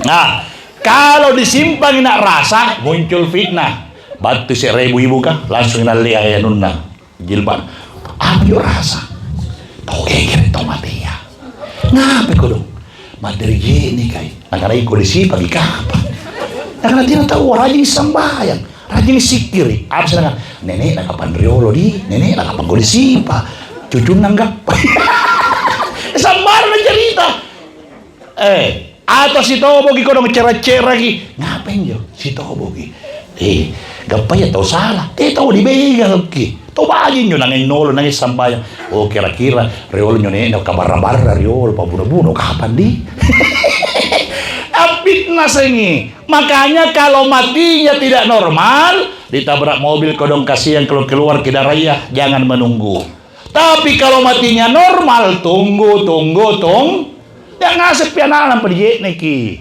Nah, kalau disimpan nak rasa muncul fitnah. Batu seribu ibu kah langsung nali ayah nunna jilbab. Apa yo rasa? Tahu kira mati ya. Ngapa kau dong? Materi ini kai. Nakana ikut disi pagi kapan? Nakana tidak tahu rajin sambayang, rajin sikiri. Apa sih nenek nak kapan riolo di, nenek nak kapan kau disipa, cucu nanggap. Sambar cerita. Atau si Tobogi kau dong cerah-cerah lagi. Ngapain yo si Tobogi? Gapay tahu salah. Tahu dibegal ki. Tahu aja nyo nangin nolo nangin sambayang. Oh kira-kira riol nyo nih kabar-kabar riol pabuno-buno kapan di? Fitnah sengi. Makanya kalau matinya tidak normal, ditabrak mobil kodong kasihan keluar ke daraya, jangan menunggu. Tapi kalau matinya normal, tunggu. Yang ngasih pianalan pergi neki.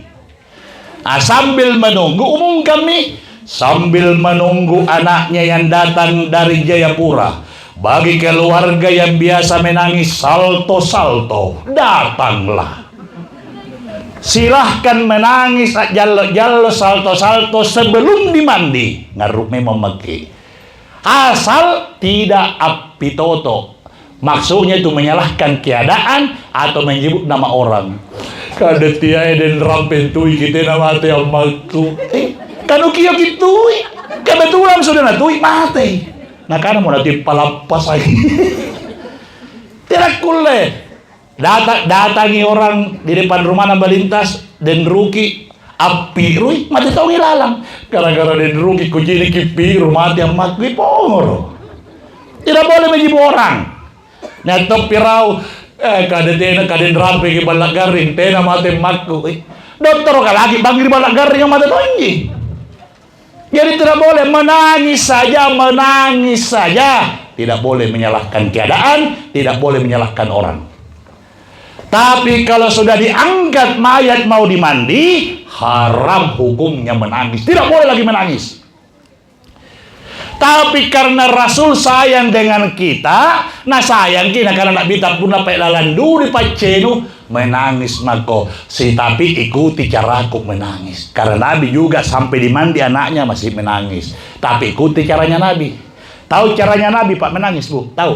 Sambil menunggu umum kami, sambil menunggu anaknya yang datang dari Jayapura. Bagi keluarga yang biasa menangis salto-salto, datanglah. Silahkan menangis jallo salto-salto sebelum dimandi. Ngaruk memang maki. Asal tidak api toto. Maksudnya itu menyalahkan keadaan atau menyebut nama orang. Kadetia dan rampentui kita nama ate amaku. Kanu kiyo kitui. Kebetulan sudah natui mati. Nah karena mau nanti palapas lagi. Tidak kuleh. Datangi orang di depan rumah nambah lintas dan ruki api rui mati tahu ngilalang. Gara-gara dan ruki kucini kipi rumah mati amaku pongoro. Tidak boleh menyibuk orang. Netok pirau kaden rampe ke balak garing tena mate makku dokter ka lagi bangir balak garing yang mate tonji. Jadi tidak boleh menangis saja, tidak boleh menyalahkan keadaan, tidak boleh menyalahkan orang. Tapi kalau sudah diangkat mayat mau dimandi, haram hukumnya menangis, tidak boleh lagi menangis. Tapi karena Rasul sayang dengan kita, nah sayang kita karena nak bita pun dapat lalandu di pacenu menangis mako. Tapi ikuti caraku menangis. Karena Nabi juga sampai dimandi anaknya masih menangis. Tapi ikuti caranya Nabi. Tahu caranya Nabi Pak menangis Bu? Tahu?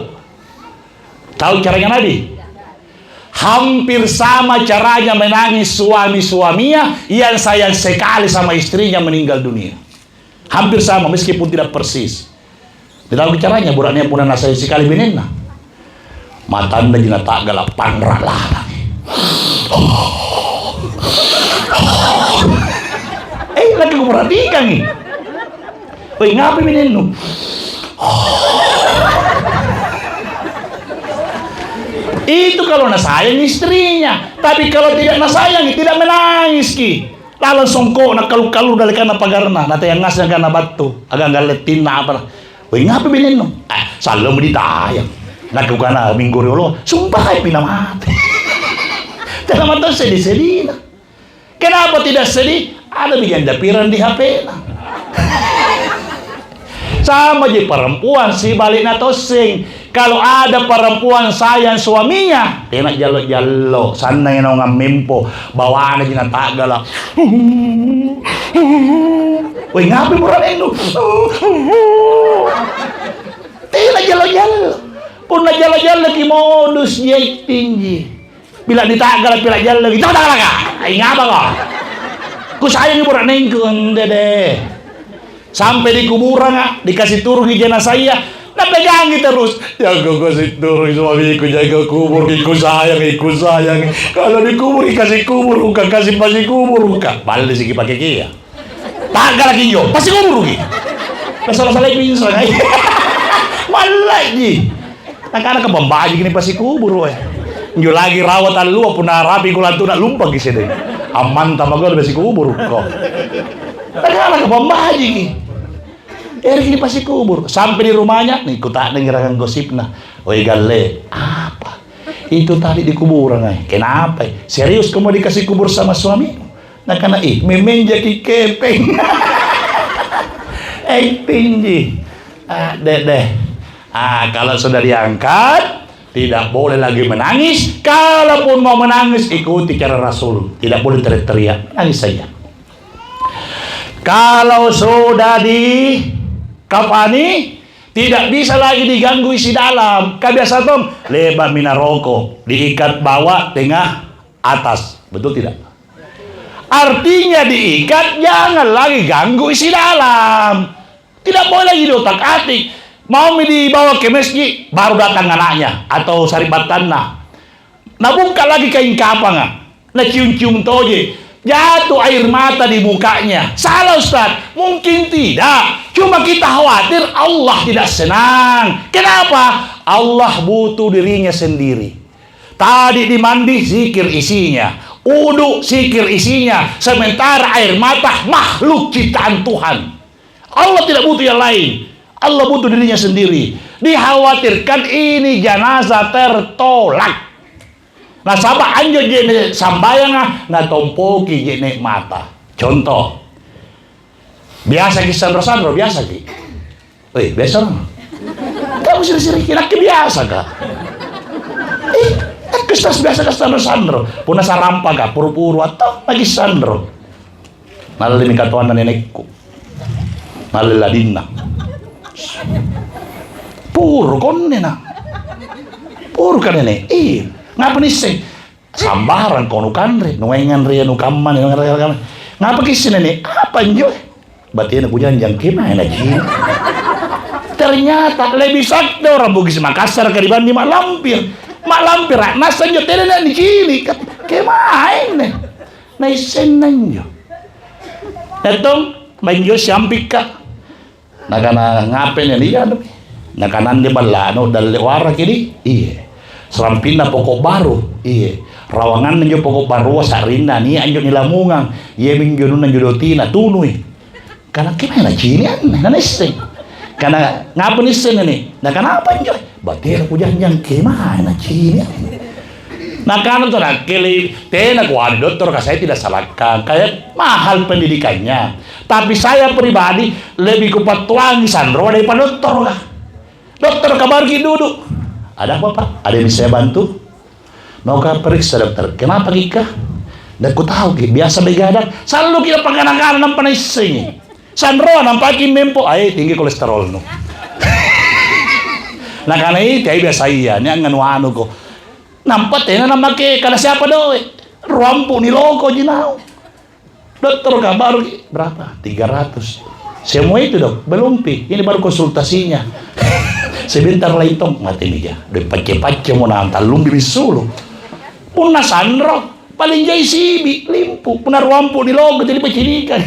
Tahu caranya Nabi? Hampir sama caranya menangis suami-suaminya yang sayang sekali sama istrinya meninggal dunia. Hampir sama meskipun tidak persis. Di dalam caranya buraknya pun nasa sekali benenna. Matanda jina tak galak pandrak lah. Lagi ku perhatikan nih. Woi ngapain benennu? Itu kalau nasayang istrinya. Tapi kalau tidak nasayangi tidak menangis ki. Lalu songko nak kalu dari kana pagarna nate yang ngasih kana batu agak galetin na apa. Woi ngapain benennu? Selalu meditayang. Nakukana minggu riolo sumpah pinamate. Dalam mata sedih-sedih. Kenapa tidak sedih? Ada bikin dapiran di HP. Sama aja perempuan si balik natosing. Kalau ada perempuan sayang suaminya, tenak jalo-jalo, sana yang ngamimpo, bawaan aja nata galak. Woi ngapain murah itu? Tenak jalo-jalo, pun jalo-jalo ki modus jek tinggi. Bila ditagal pila jalo, kita tak galak. Ay ngapa kok? Ku sayang murah nengku dede. Sampai di kuburan dikasih turun jenazah saya. Napegangi terus. Ya gue kasih turun suamiku jaga kubur, ikut sayang. Kalau dikubur kasih kubur, bukan kasih pasti kubur, bukan. Balik sih pakai kia. Tagal lagi yo, pasti kubur lagi. Salah-salah pingsan. Malah ji. Nak ke pembaji gini pasti kubur we. Nyo lagi rawatan lu pun rapi kulantu nak lumpang kisah deh. Aman tamago di kubur kok. Tagala ka pambaji. Ini pasti kubur. Sampai di rumahnya, nih ku tak dengeran gosipna. Oi galle, apa? Itu tadi di kuburan ay. Kenapa? Serius kamu dikasih kubur sama suami? Nah karena memang jadi kepeng. Tinggi. Deh. Kalau sudah diangkat, tidak boleh lagi menangis. Kalaupun mau menangis, ikuti cara Rasul. Tidak boleh teriak-teriak, nangis saja. Kalau sudah dikafani, tidak bisa lagi diganggu isi dalam. Kebiasaan tom, lebar minaroko, diikat bawah, tengah, atas. Betul tidak? Artinya diikat, jangan lagi ganggu isi dalam. Tidak boleh lagi diotak-atik. Mau dibawa ke masjid, baru datang anaknya atau saribatanna. Nah buka lagi kain kapang, nah cium-cium toje. Jatuh air mata di mukanya. Salah Ustaz? Mungkin tidak. Cuma kita khawatir Allah tidak senang. Kenapa? Allah butuh dirinya sendiri. Tadi dimandi, zikir isinya. Wudu, zikir isinya. Sementara air mata, makhluk ciptaan Tuhan. Allah tidak butuh yang lain. Allah butuh dirinya sendiri. Dikhawatirkan ini jenazah tertolak. Nah sabah anjo jene sambayang na tompoki jene mata. Contoh. Biasa ki sandro-sandro biasa ki. Biasa no. Kamu siri-siri nak biasa ka. Kestas biasa ka sandro-sandro. Puna sarampa ka puru-puru atau lagi sandro. Nalali mikatuan na nenekku. Nalali ladinna. Puru konne na. Puru ka nenek. Ngapa nih sih? Sambaran kono kanre, nuengan ria nukaman, ngapa kisah nenek? Apa njo? Berarti aku janjang gimana sih? Ternyata lebih sakti orang Bugis Makassar keriban di Mak Lampir. Mak Lampir, nasa njo tidak di sini. Kemain nih, naisen njo. Etong, banjo siampik kak. Nakana ngapain ini kan? Nakanan di balano dari warak ini, iya. Serampina pokok baru, iya. Rawangan nanjo pokok baru sarinda nih anjo nilamungang, iya minggu nuna jodotina tunui. Karena gimana cini aneh, naneseng. Karena ngapa nisen ini? Nah kenapa anjo? Batir aku janjang gimana cini? Nah karena tuh nak kili, tena kuali dokter saya tidak salahkan, kayak mahal pendidikannya. Tapi saya pribadi lebih kupatuangi Sandro daripada dokter lah. Dokter kabar duduk. Ada apa Pak? Ada yang bisa saya bantu? Mau ke periksa dokter? Kenapa Kika? Dan ku tahu biasa begadang. Selalu kita pakai anak-anak nampak naising. Sandro nampakin mempo. Tinggi kolesterol no. Nah karena itu biasa iya. Ini nganu anu ko. Nampak tena nampak karena siapa doe? Ruampu ni loko jinau. Dokter kabar berapa? 300. Semua itu dok. Belum pi. Ini baru konsultasinya. Sebentar lagi tong mati nih ya. Udah pace-pace mau nanti lumbi bisulu. Puna Sandro paling jai sibi limpu. Puna ruampu di logo jadi pecinikan.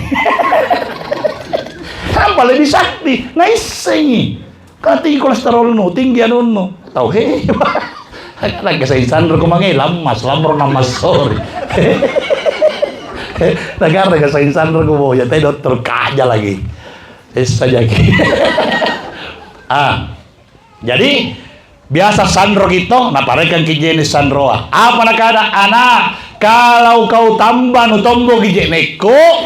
Apa lebih sakti? Naiseng. Karena tinggi kolesterol nu, tinggi anu nu. Tahu he. Lagi saya Sandro kumangai lamas, lamor nama sorry. Negara saya Sandro kumo ya teh dokter kaja lagi. Saja ki. Jadi biasa Sandro gitu, nah parekan ki jenis Sandroa. Apa nak ada anak? Kalau kau tambah nutombo ki jeneko,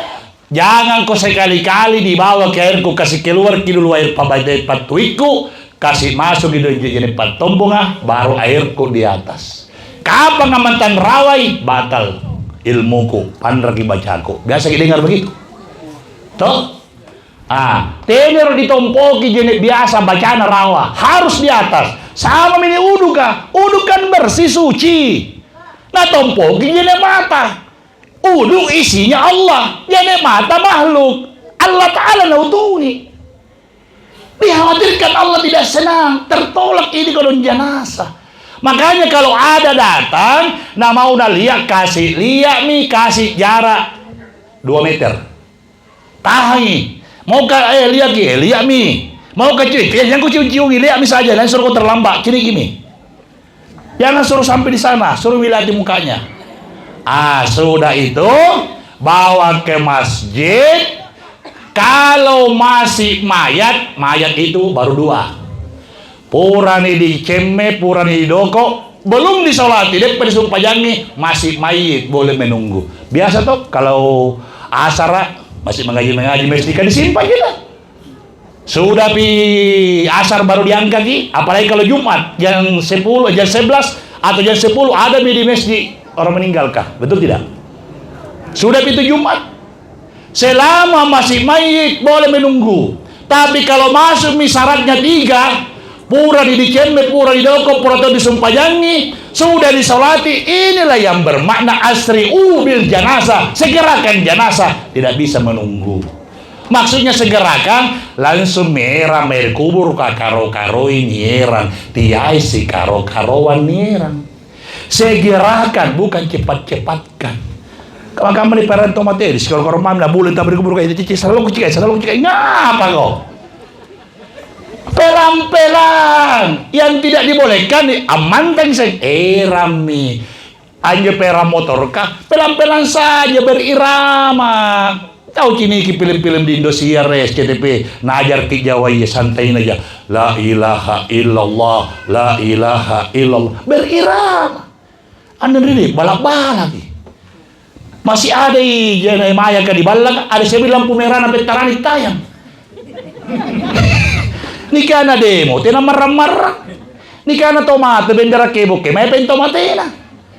jangan kau sekali-kali dibawa ke airku kasih keluar dulu air pabadai patuiku, kasih masuk di jenis patombonga, baru airku di atas. Kapan ngamantan rawai batal ilmuku, pandraki bacaku. Biasa kita dengar begitu. Toh? Tenor ditompoki jenis biasa bacaan rawa harus di atas sama mini udu kah? Udu kan bersih suci. Nah tompoki jenis mata. Udu isinya Allah, jenis mata makhluk. Allah Ta'ala nautungi. Dikhawatirkan Allah tidak senang, tertolak ini kalau jenazah. Makanya kalau ada datang, nah mau lihat kasih lihat nih kasih jarak 2 meter. Tahangi. Mau ke lihat mi. Mau ke cuy, yang ku cium lihat mi saja, dan suruh kau terlambat. Kini gini. Jangan suruh sampai di sana, suruh lihat di mukanya. Sudah itu bawa ke masjid. Kalau masih mayat itu baru 2. Purani di cemme, purani di doko, belum disolati, dia pada sumpajangi, masih mayit, boleh menunggu. Biasa tuh kalau asar masih mengaji mesti kan disimpan kita. Sudah asar baru diangkat, apalagi kalau Jumat jam 10, jam 11 atau jam 10 ada di masjid orang meninggal kah? Betul tidak? Sudah itu Jumat. Selama masih mayit boleh menunggu. Tapi kalau masuk syaratnya 3, pura di dicembe, pura di doko, pura di disumpajangi, sudah disolati, inilah yang bermakna asri bil janazah, segerakan jenazah, tidak bisa menunggu. Maksudnya segerakan, langsung merah kubur karo-karoin nyeran, tiai si karo-karoan nyeran. Segerakan, bukan cepat-cepatkan. Kalau kamu di peran tomate, di sekolah mam lah bulan tak berkubur kayak cici, selalu cikai, ngapa kau? Pelan-pelan, yang tidak dibolehkan amankan saya. Rami, hanya peram motor kah? Pelan-pelan saja berirama. Tahu kini film-film di Indosiar, SCTV, najar ke Jawa ya santai aja. La ilaha illallah, la ilaha illallah. Berirama. Anda ini balak-balak. Masih ada jangan maya di balang, ada saya bilang lampu merah sampai tarani tayang. Nikah na demo, tina marah-marah. Nikah na tomate, bendera kebok, may pen tomate na.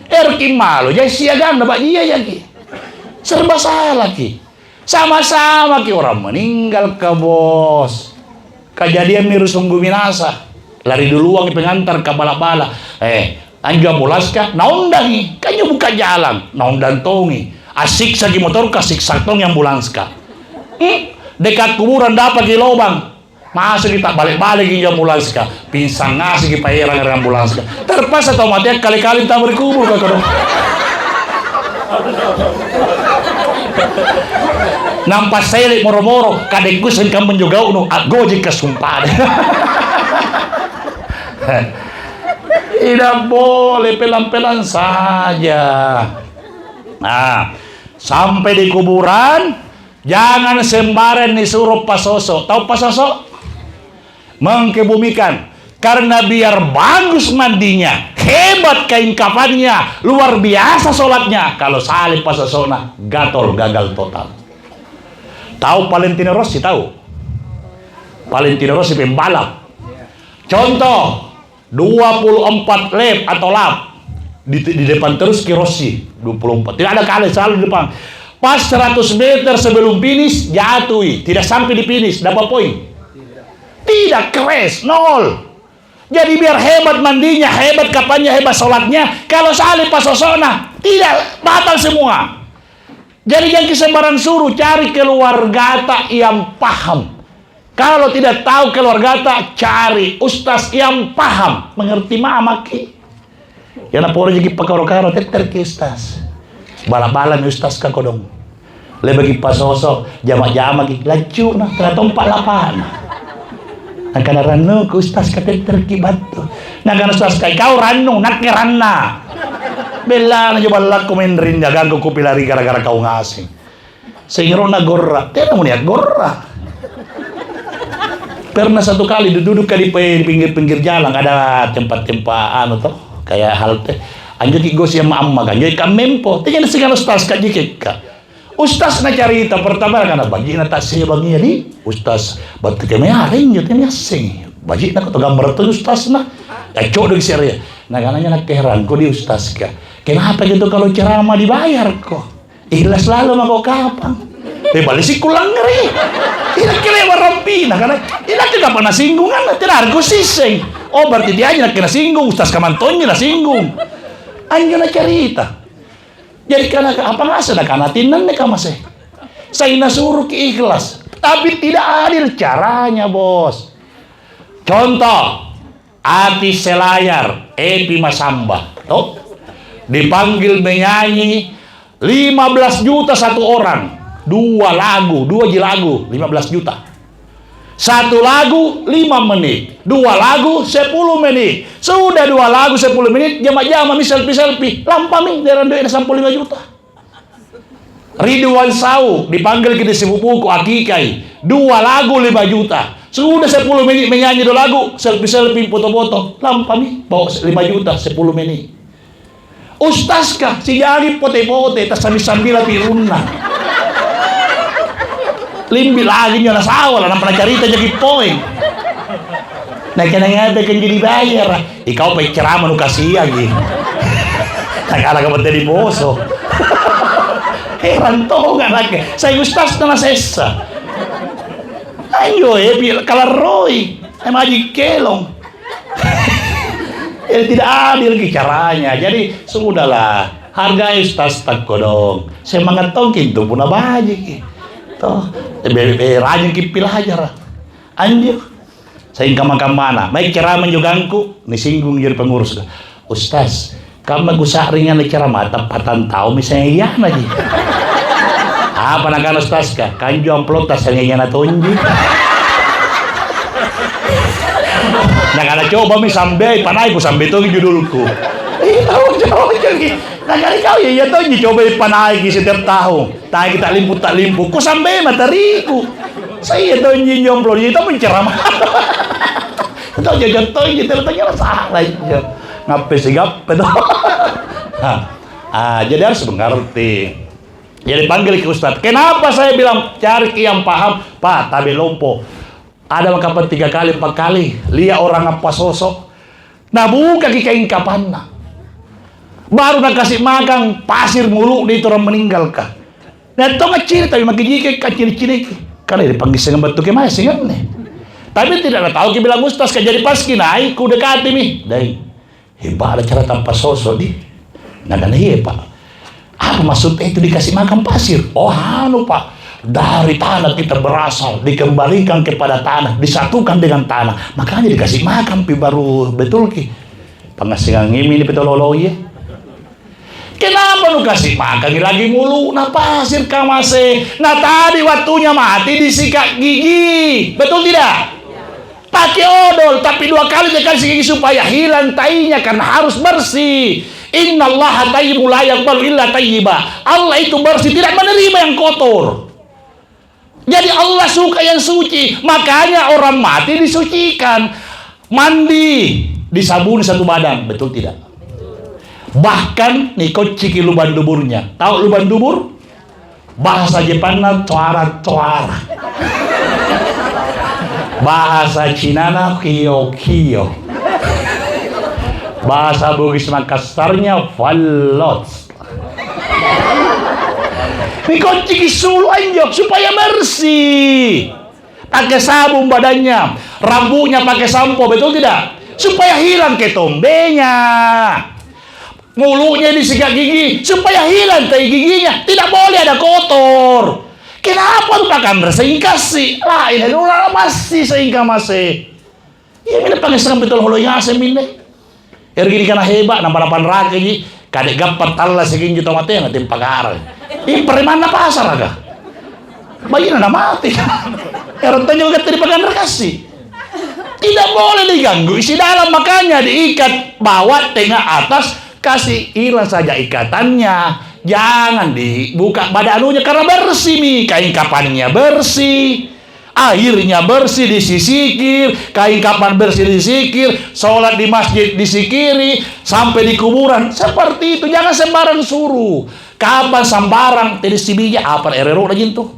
Erkin malo, jadi siagan na ba iya yagi. Serba salah ki. Sama-sama ki orang meninggal ke bos. Kejadian miru sungguh binasa. Lari duluan pengantar ke bala-bala. Anja mulaska, naundangi. Kanya buka jalan, naundan tongi. Asik sagi motor, kasik saktong yang bulanska. Dekat kuburan dapat di lobang. Masuk kita balik-balik di ambulanska. Pinsang ngasih di pairang ambulanska. Terpas atau mati kali-kali tak berkubur ke kedong. Nampak selik moro-moro kadekku sengkam menjuga uno gojek kesumpah. Tidak boleh, pelan-pelan saja. Nah, sampai di kuburan jangan sembarang disuruh pasoso. Tahu pasoso? Mengkebumikan. Karena biar bagus mandinya, hebat kain kafannya, luar biasa sholatnya. Kalau salib pasosona, gagal total. Tahu Valentino Rossi, tahu? Valentino Rossi pembalap. Contoh, 24 lap atau lap di depan terus ki Rossi 24. Tidak ada kali selalu di depan. Pas 100 meter sebelum finish jatuh, tidak sampai di finish dapat poin. Tidak, crash, 0. Jadi biar hebat mandinya, hebat kapannya, hebat sholatnya. Kalau salib pasosona, tidak, batal semua. Jadi jangan sembarang suruh, cari keluarga yang paham. Kalau tidak tahu keluarga, cari ustaz yang paham, mengerti mamaki. Yang apa orang jadi pakaro-karo, terki ustaz. Bala-bala nih ustaz kakodong. Lebih pasosok, jama-jama gitu, lacu nah, tempat lapan. Nah, karena ranu ke ustaz kata terkibat tuh. Nah, karena ustaz kau ranu, nak ranna. Bela na coba laku menrin jaga ku pilari gara-gara kau ngasih. Sehingga na gorra, tidak mau lihat gorra. Pernah satu kali duduk di pinggir-pinggir jalan ada tempat-tempat anu tuh kayak halte. Anjir ki gos yang amma kan, jadi kamempo. Tanya segala ustaz kak jikeka. Ustaz na carita pertama karena bagi na tak saya bagi ni ustaz batu kami aring jadi asing bagi na kau gambar tu ustaz na cocok dengan saya nah kananya nak heran kau di ustaz ka kenapa gitu kalau ceramah dibayar kok ikhlas selalu mah kau kapan balik si kulang ngeri tidak kira warampi nah karena tidak kena pernah singgungan tidak harus siseng oh berarti dia aja nak kena singgung ustaz kamantonnya nak singgung anjir na carita. Jadi karena apa nggak ada karena tinan nih kamu saya nasuruh ke ikhlas, tapi tidak adil caranya bos. Contoh, artis selayar, Epi Masamba, tuh dipanggil menyanyi 15 juta satu orang, 2 lagu, 15 juta. Satu lagu 5 menit, 2 lagu 10 menit. Sudah 2 lagu 10 menit, jama-jama selfie-selfie. Lampami daerah duit sampai 5 juta. Ridwan Sau dipanggil ke sepupuku Akikai, 2 lagu 5 juta. Sudah 10 menit menyanyi 2 lagu, selfie-selfie, foto-foto. Lampami bawa 5 juta 10 menit. Ustaz kah si jari pote-pote tas sambil-sambil pirunna. Limbi lagi nyola sawal nampak cerita jadi poin. Nah kena ngata kan jadi bayar. Ikau pakai ceramah nu kasih lagi. Tak kalah kamu tadi boso. Heran toh nggak lagi. Saya ustaz nama sesa. Ayo kalau Roy maji kelong. Tidak adil ke caranya. Jadi sudahlah. Harga ustaz tak kodong. Semangat tongkin tuh pun abajik. Toh, rajin kipil aja. Anjir. Saya ingkam mana? Baik ceramah jugangku. Nih singgung jadi pengurus. Ustaz, kamu gusak ringan ceramah tempatan tahu misalnya iya lagi. Apa nak ustaz kah? Kanju amplop tas yang nyana tonji. Nak ada coba mi sampai panai ku sampai tu judulku. Tahu jadi. Nah kali kau ya tuh coba panai setiap tahun. Tahun kita tak limput. Ku sampai materiku. Saya tuh jomblo itu menceramah. Itu jajan tuh ternyata salah aja. Ngapain sih ngapain? Jadi harus mengerti. Jadi panggil ke Ustadz. Kenapa saya bilang cari yang paham? Pak, tabe lompo. Ada kapan 3 kali 4 kali. Lihat orang apa sosok. Nah buka kain kapan. Baru nak kasih makan pasir mulu di orang meninggal kah. Nah itu kecil tapi makin jika kecil-kecil. Kalau dipanggil dengan batu kemana sih kan? Tapi tidak tahu kita bilang Ustaz kan jadi pas naik ku dekati nih. Dai. Hebat ada cara tanpa sosok di. Nah kan iya Pak. Apa maksudnya itu dikasih makan pasir? Oh anu Pak. Dari tanah kita berasal, dikembalikan kepada tanah, disatukan dengan tanah. Makanya dikasih makan pi baru betul ki. Pengasihan ngimi ini petololo ya. Kenapa lu kasih makan lagi mulu? Nah pasir kamase. Nah tadi waktunya mati disikat gigi. Betul tidak? Pakai odol, tapi 2 kali dikasih gigi supaya hilang tainya karena harus bersih. Innallaha tayyibun la yaqbalu illa tayyiba. Allah itu bersih, tidak menerima yang kotor. Jadi Allah suka yang suci. Makanya orang mati disucikan. Mandi disabuni satu badan. Betul tidak? Bahkan nih ciki lubang duburnya. Tahu lubang dubur? Bahasa Jepanna coara-coara. Bahasa Cinana kio-kio. Bahasa Bugis Makassarnya valot. Ciki sulu anjok supaya bersih. Pakai sabun badannya, rambutnya pakai sampo, betul tidak? Supaya hilang ketombenya. Mulutnya disikat gigi supaya hilang tai giginya. Tidak boleh ada kotor. Kenapa lu pakai bersih kasih? Lah ini dulu masih sehingga masih. Ya mina pakai serang betul holonya semine. Ergi kana hebat nampak ragi kadek gapat talla segin juta mate na timpagar. Ini peremana pasar agak. Bayi na mati. Eron tanya juga tadi pakai kasih. Tidak boleh diganggu isi dalam, makanya diikat bawah tengah atas, kasih hilang saja ikatannya. Jangan dibuka badanunya karena bersih nih, kain kapannya bersih, airnya bersih disikir, kain kapan bersih disikir, sholat di masjid disikiri, sampai di kuburan seperti itu. Jangan sembarang suruh. Kapan sembarang tadi sibija apa erero lagi tuh.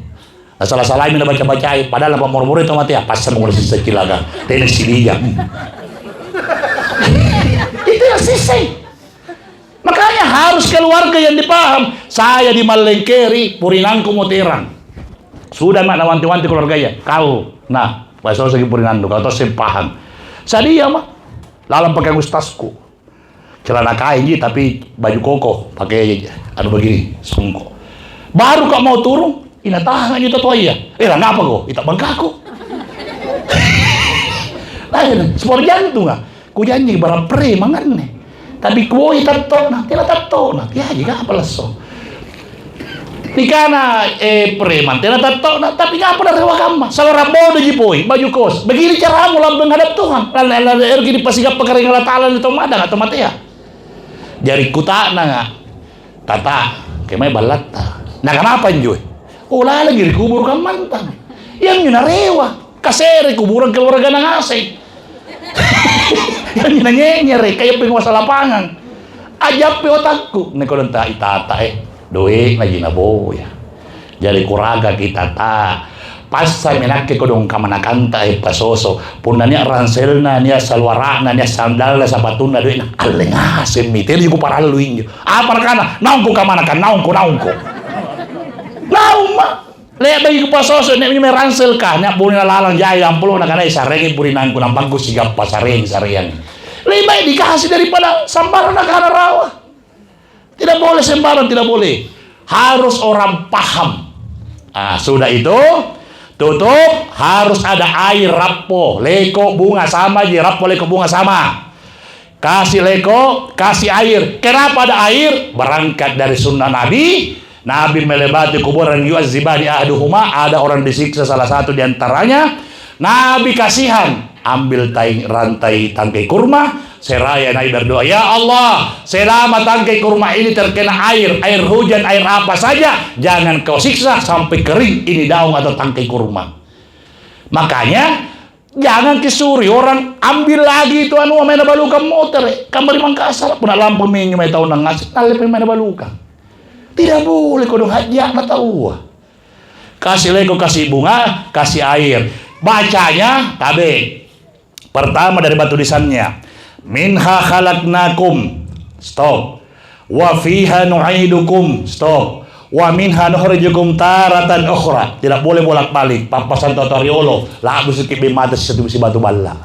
Salah-salah ini baca-baca, padahal apa murmur itu mati apa sama ngurus sekilaga. Tadi sibija. Itu yang sisi. Makanya harus keluarga yang dipaham. Saya di Malengkeri, Purinangku Moterang. Sudah mak wanti-wanti keluarganya. Kau, nah, bahasa segi Purinandu. Kau tahu saya paham. Saya dia mak, lalang pakai gustasku. Celana kain tapi baju koko pakai anu begini, sungko. Baru kau mau turun, ina tahan itu tuh ya. Lah ngapa kok? Ita bangkaku. Lain, sport jantung ah. Ku janji barang pre mangan nih. Tapi kuoi tato nah, tidak tato nah. Ya jika apa leso. Tikana preman, tena tato na tapi ngapa na rewa kama. Salara bodo jipoi, baju kos. Begini caramu lambang hadap Tuhan. Lalu ergi dipasigap pekaring Allah Ta'ala itu madang atau matea. Jari kuta na nga. Tata, kemay balat ta. Nah kenapa njoy? Ula lagi dikubur kan mantan. Yang yun narewa. Kasere kuburan keluarga ng asay. Yang yun nangyayari, kayo penguasa lapangan. Ajap pe otakku. Nekodon ta itata doe na ginaboya. Jadi kuraga kita ta. Pas sa minake ko dong kamanakanta pasoso. Punanya ranselna niya salwarana niya sandalna sapatuna doe na alengasen mi. Teri ko para luin. Apa kana? Naong ko kamanakan, naong ko. Naong ma. Lihat bagi ko pasoso nek may ransel ka nya buni lalang jay ampulo na kanay sareng burinan ko ng bagus sigap pasareng sarian. Lima dikasih daripada sambaran na kana rawa. Tidak boleh sembarang, tidak boleh. Harus orang paham. Nah, sudah itu, tutup. Harus ada air rapo, leko, bunga sama aja. Rapo, leko, bunga sama. Kasih leko, kasih air. Kenapa ada air? Berangkat dari sunnah Nabi. Nabi melewati kuburan yu'azzibani ahaduhuma. Ada orang disiksa salah satu di antaranya. Nabi kasihan. Ambil rantai tangkai kurma. Seraya Nabi berdoa, ya Allah, selama tangkai kurma ini terkena air hujan, air apa saja, jangan kau siksa sampai kering ini daun atau tangkai kurma. Makanya jangan kisuri orang ambil lagi itu anu main balukan motor, kamar di Mangkasar pun lampu minyak mai tahu nang ngasih tali main balukan. Tidak boleh kodong hajat mata uah. Kasih lego, kasih bunga, kasih air. Bacanya tabe. Pertama dari batu lisannya. Minha khalaqnakum, stop. Wa fiha nu'idukum, stop. Wa minha nukhrijukum taratan ukhra. Tidak boleh bolak-balik. Papasan tutoriolo, lahat gusto kibimata si batu bala.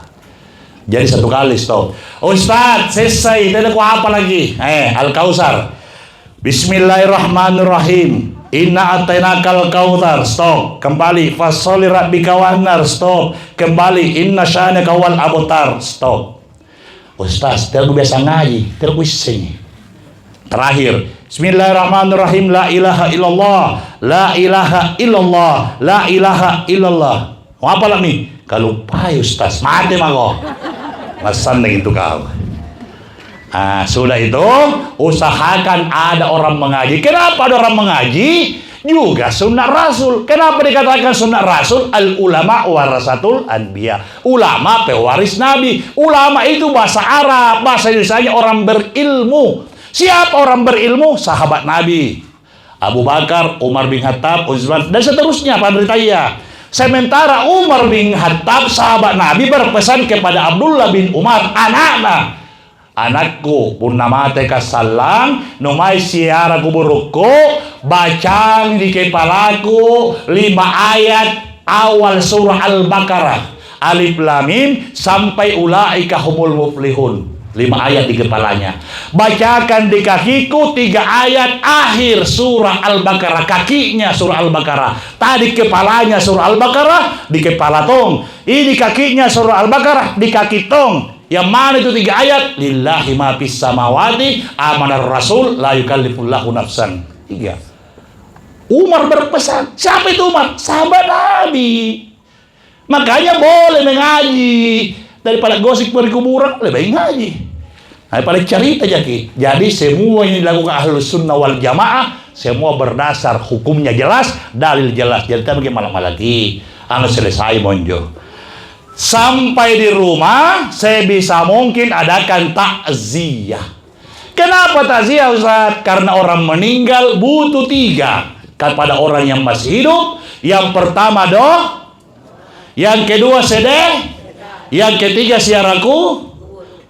Jadi satu kali, stop. Ustaz, selesai. Tidak ko apa lagi? Al-Kausar. Bismillahirrahmanirrahim. Inna atainakal kautsar, stop. Kembali. Fasholli rabbika wanhar, stop. Kembali. Inna sya'naka wal abtar, stop. Ustaz, tidak biasa ngaji, tidak pusing. Terakhir, Bismillahirrahmanirrahim. La ilaha illallah, la ilaha illallah, la ilaha illallah. Mau apa lah nih? Kalau pai Ustaz, mati mago. Masan itu kau. Sudah itu, usahakan ada orang mengaji. Kenapa ada orang mengaji? Juga sunnah Rasul. Kenapa dikatakan sunnah Rasul? Al ulama warasatul anbiya. Ulama pewaris Nabi. Ulama itu bahasa Arab, bahasa Indonesia orang berilmu. Siapa orang berilmu? Sahabat Nabi. Abu Bakar, Umar bin Khattab, Utsman dan seterusnya pada ditanya. Sementara Umar bin Khattab sahabat Nabi berpesan kepada Abdullah bin Umar, anakku pun nama teka salang numai siara kuburuku bacang di kepalaku 5 ayat awal surah Al-Baqarah alif lam mim sampai ulaika humul muflihun. 5 ayat di kepalanya. Bacakan di kakiku 3 ayat akhir surah Al-Baqarah, kakinya surah Al-Baqarah. Tadi kepalanya surah Al-Baqarah di kepala tong. Ini kakinya surah Al-Baqarah di kaki tong. Yang mana itu 3 ayat? Lillahi ma fis samawati amanar rasul la yukallifullahu nafsan. 3. Umar berpesan. Siapa itu Umar? Sahabat Nabi. Makanya boleh mengaji. Daripada gosip berkuburan, lebih ngaji. Daripada cerita jadi. Jadi semua yang dilakukan Ahlus Sunnah wal Jamaah, semua berdasar hukumnya jelas, dalil jelas. Jadi bagaimana lagi? Anu selesai monjo. Sampai di rumah, sebisa mungkin adakan takziah. Kenapa takziah Ustaz? Karena orang meninggal butuh 3. Kepada orang yang masih hidup, yang pertama doa, yang kedua sedih, yang ketiga siaraku.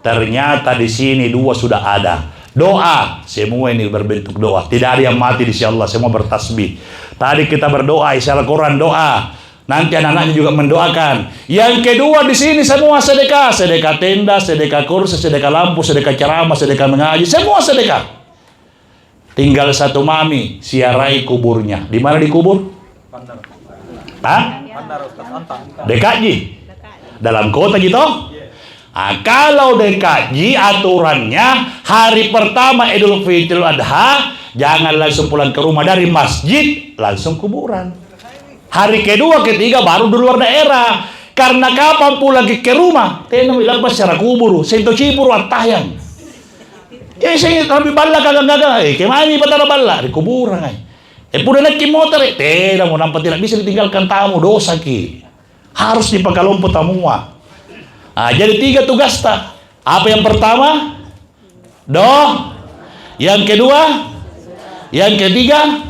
Ternyata di sini 2 sudah ada. Doa, semua ini berbentuk doa. Tidak ada yang mati di sisi Allah, semua bertasbih. Tadi kita berdoa, isi Al-Quran doa. Nanti anak-anaknya juga mendoakan. Yang kedua di sini semua sedekah, sedekah tenda, sedekah kursi, sedekah lampu, sedekah ceramah, sedekah mengaji, semua sedekah. Tinggal satu mami siarai kuburnya. Di mana dikubur? Bandar. DKJ. Dalam kota gitu. Kalau DKJ aturannya hari pertama Idul Fitri Adha Jangan langsung pulang ke rumah dari masjid, langsung kuburan. Hari kedua, ketiga baru di luar daerah. Karena kapan pulang ke rumah, tenang bilang pas secara kubur, sento cipur watayang. Ya saya lebih bala kagak-kagak, kemana patara bala di kuburan ay. Pudah naik motor, tidak mau nampak tidak bisa ditinggalkan tamu, dosa ki. Harus dipakalumput semua. Jadi 3 tugas tak. Apa yang pertama? Yang kedua? Yang ketiga?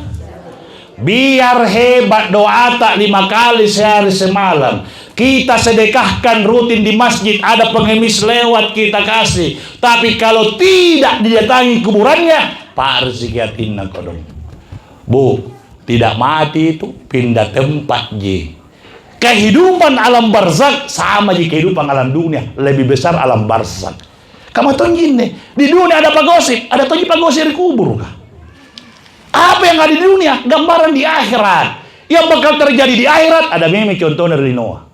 Biar hebat doa tak 5 kali sehari semalam. Kita sedekahkan rutin di masjid, ada pengemis lewat kita kasih. Tapi kalau tidak didatangi kuburannya, parzikiatin kodong. Bu, tidak mati itu pindah tempat ji. Kehidupan alam barzak sama di kehidupan alam dunia, lebih besar alam barzak. Kamu tonjin nih, di dunia ada pagosip, ada tonjin pagosip di kubur kah? Apa yang ada di dunia, gambaran di akhirat. Yang bakal terjadi di akhirat, ada meme contohnya dari Noah.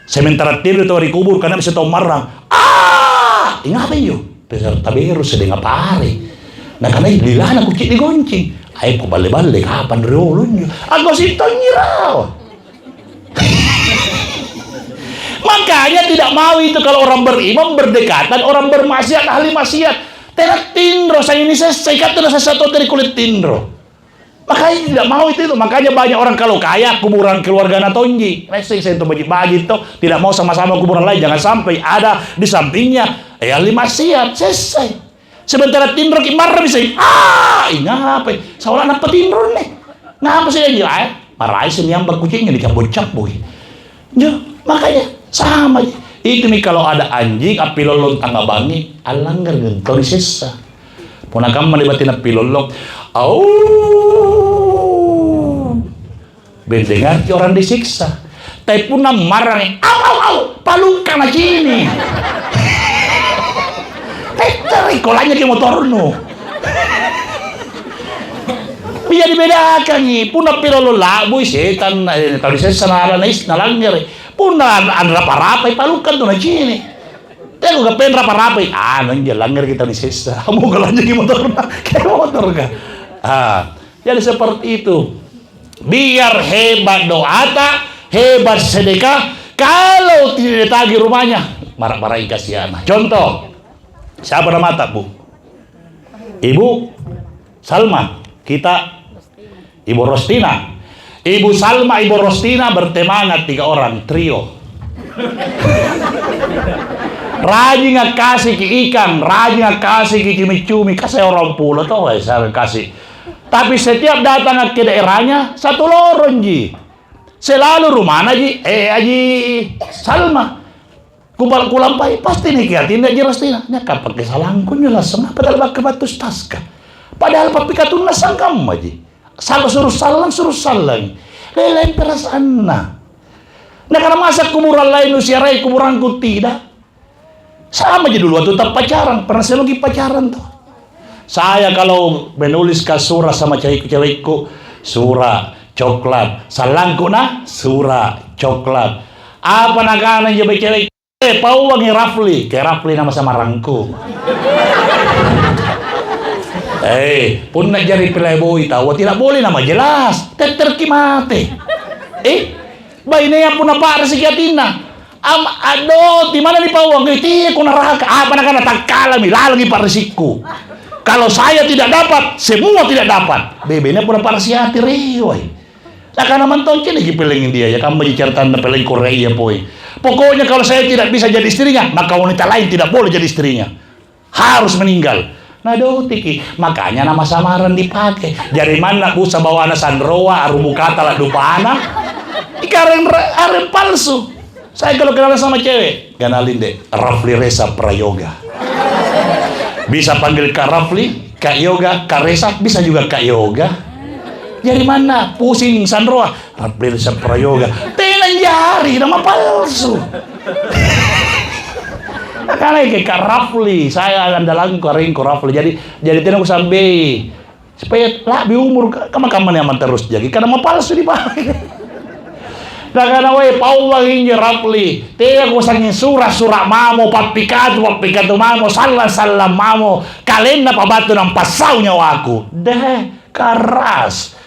Sementara tidur itu di kubur karena bisa tahu marang. Ingat apa yuk? Peserta beru sedang apa hari? Nah karena lilana kucing digoncing. Ayo kok balik-balik kapan riolonnya? Aku sih tanyirau. Makanya tidak mau itu kalau orang beriman berdekatan, orang bermaksiat, ahli maksiat. Tenak tindro, saya ini saya kata sesuatu dari kulit tindro. Makanya tidak mau itu. Makanya banyak orang kalau kaya kuburan keluarga natonji. Saya itu bagi-bagi itu tidak mau sama-sama kuburan lain. Jangan sampai ada di sampingnya. Ahli maksiat, selesai. Sementara tindro marah bisa. Ingat apa? Seolah apa tindro nih? Ngapa sih aja? Marah sih nyambar kucingnya dicabut-cabut. Ya, makanya sama. Itu nih kalau ada anjing api lolong tangga bangi, alanggar gentor sisa. Puna kamu melibatin api lolong. Bendengar orang disiksa. Tapi puna marah nih. Palukan aja ini. Cari kolanya ke motor no. Biar dibedakan nih. Puna api lolong labu setan. Kalau disisa nalanggar. Puna ada rapai palukan tuh aja ini. Dia gak pengen rapai. Nanti langgar kita disisa. Mau galanya ke motor kayak motor kan. Jadi seperti itu. Biar hebat doa tak, hebat sedekah. Kalau tidak ditagih rumahnya, marah-marah kasihan. Contoh, siapa nama tak bu? Ibu Salma, kita Ibu Rostina. Ibu Salma, Ibu Rostina bertemangat 3 orang, trio. Rajin kasih ke ikan, rajin kasih ke cumi-cumi, kasih orang pulau tuh, saya kasih. Tapi setiap datang ke daerahnya, 1 lorong ji. Selalu rumah ji, Aji Salma. Kumpal kulampai, pasti nih kiatin Aji Rostina. Nyakap pakai salangkun langsung, padahal pakai batu taska. Padahal papi katun nasang kamu aji. Salah suruh salang. Lain perasaan nah. Nah karena masa kuburan lain usiarai kuburanku tidak. Sama aja dulu waktu tetap pacaran, pernah saya lagi pacaran tuh. Saya kalau menulis ke surah sama cewekku, surah coklat, salangku nah surah coklat. Apa nakanan je cewek? Pauwangi Rafli, kayak Rafli nama sama rangku. Pun nak jadi playboy tahu tidak boleh nama jelas terkimate. Bayi yang pun apa resikiatina. Aduh, di mana nih pawang? Itu aku neraka. Apa nak tak kalah lagi parisiku. Kalau saya tidak dapat, semua tidak dapat. Bebenya pun apa resiati riwai. Nah karena mantonkin lagi pelengin dia ya. Kamu bicara tanda peleng Korea boy. Pokoknya kalau saya tidak bisa jadi istrinya, maka wanita lain tidak boleh jadi istrinya. Harus meninggal. Nah tiki, makanya nama samaran dipakai. Dari mana usah bawa anak Sandroa, Arumukata lah dupana. Ikan aren palsu. Saya kalau kenalan sama cewek, kenalin deh, Rafli Reza Prayoga. Bisa panggil Kak Rafli, Kak Yoga, Kak Reza, bisa juga Kak Yoga. Dari mana? Pusing Sandroa, Rafli Reza Prayoga. Tenan jari, nama palsu. Karena kayak Kak Rafli, saya andalan Kak Rafli. Jadi tenang sampai supaya lebih umur kamu yang terus jadi karena mau palsu dipakai. Naganawe pauwang inyo rapli. Tiya ko sangin sura-sura mamo, papikado mamo, salam mamo. Kalin na pabato ng pasaw niya ako. Karas.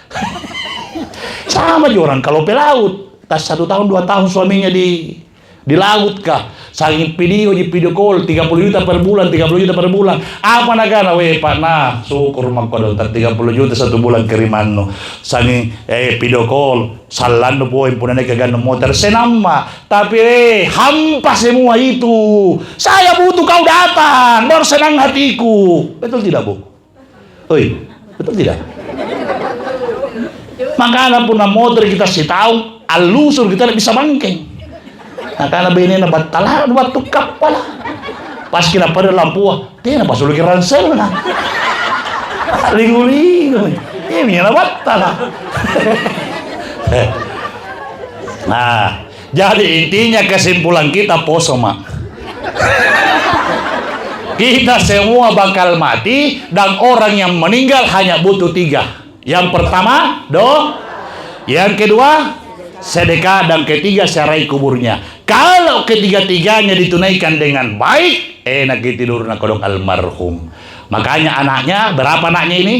Sama juga orang kalau pelaut. Tas 1 tahun 2 tahun suaminya di laut kah. Saking video call 30 juta per bulan, 30 juta per bulan. Apa nagana Pak nah syukur magkodon 30 juta 1 bulan kiriman no. Saking video call salando po yung punanay kagano motor senama. Tapi hampas semua itu. Saya butuh kau datang, baru senang hatiku. Betul tidak, Bu? Oi, betul tidak? Makanya pun motor kita sih tahu, alusur kita bisa bangkeng. Nah, karena bini na batala, batu kapal. Pas kina pada lampu, dia na pasul ke ransel na. Lingu-lingu. Ini na batala. Nah, jadi intinya kesimpulan kita poso mak. Kita semua bakal mati dan orang yang meninggal hanya butuh 3. Yang pertama, yang kedua, sedekah, dan ketiga syarai kuburnya. Kalau ketiga-tiganya ditunaikan dengan baik, enak tidur na kodok almarhum. Makanya anaknya, berapa anaknya ini?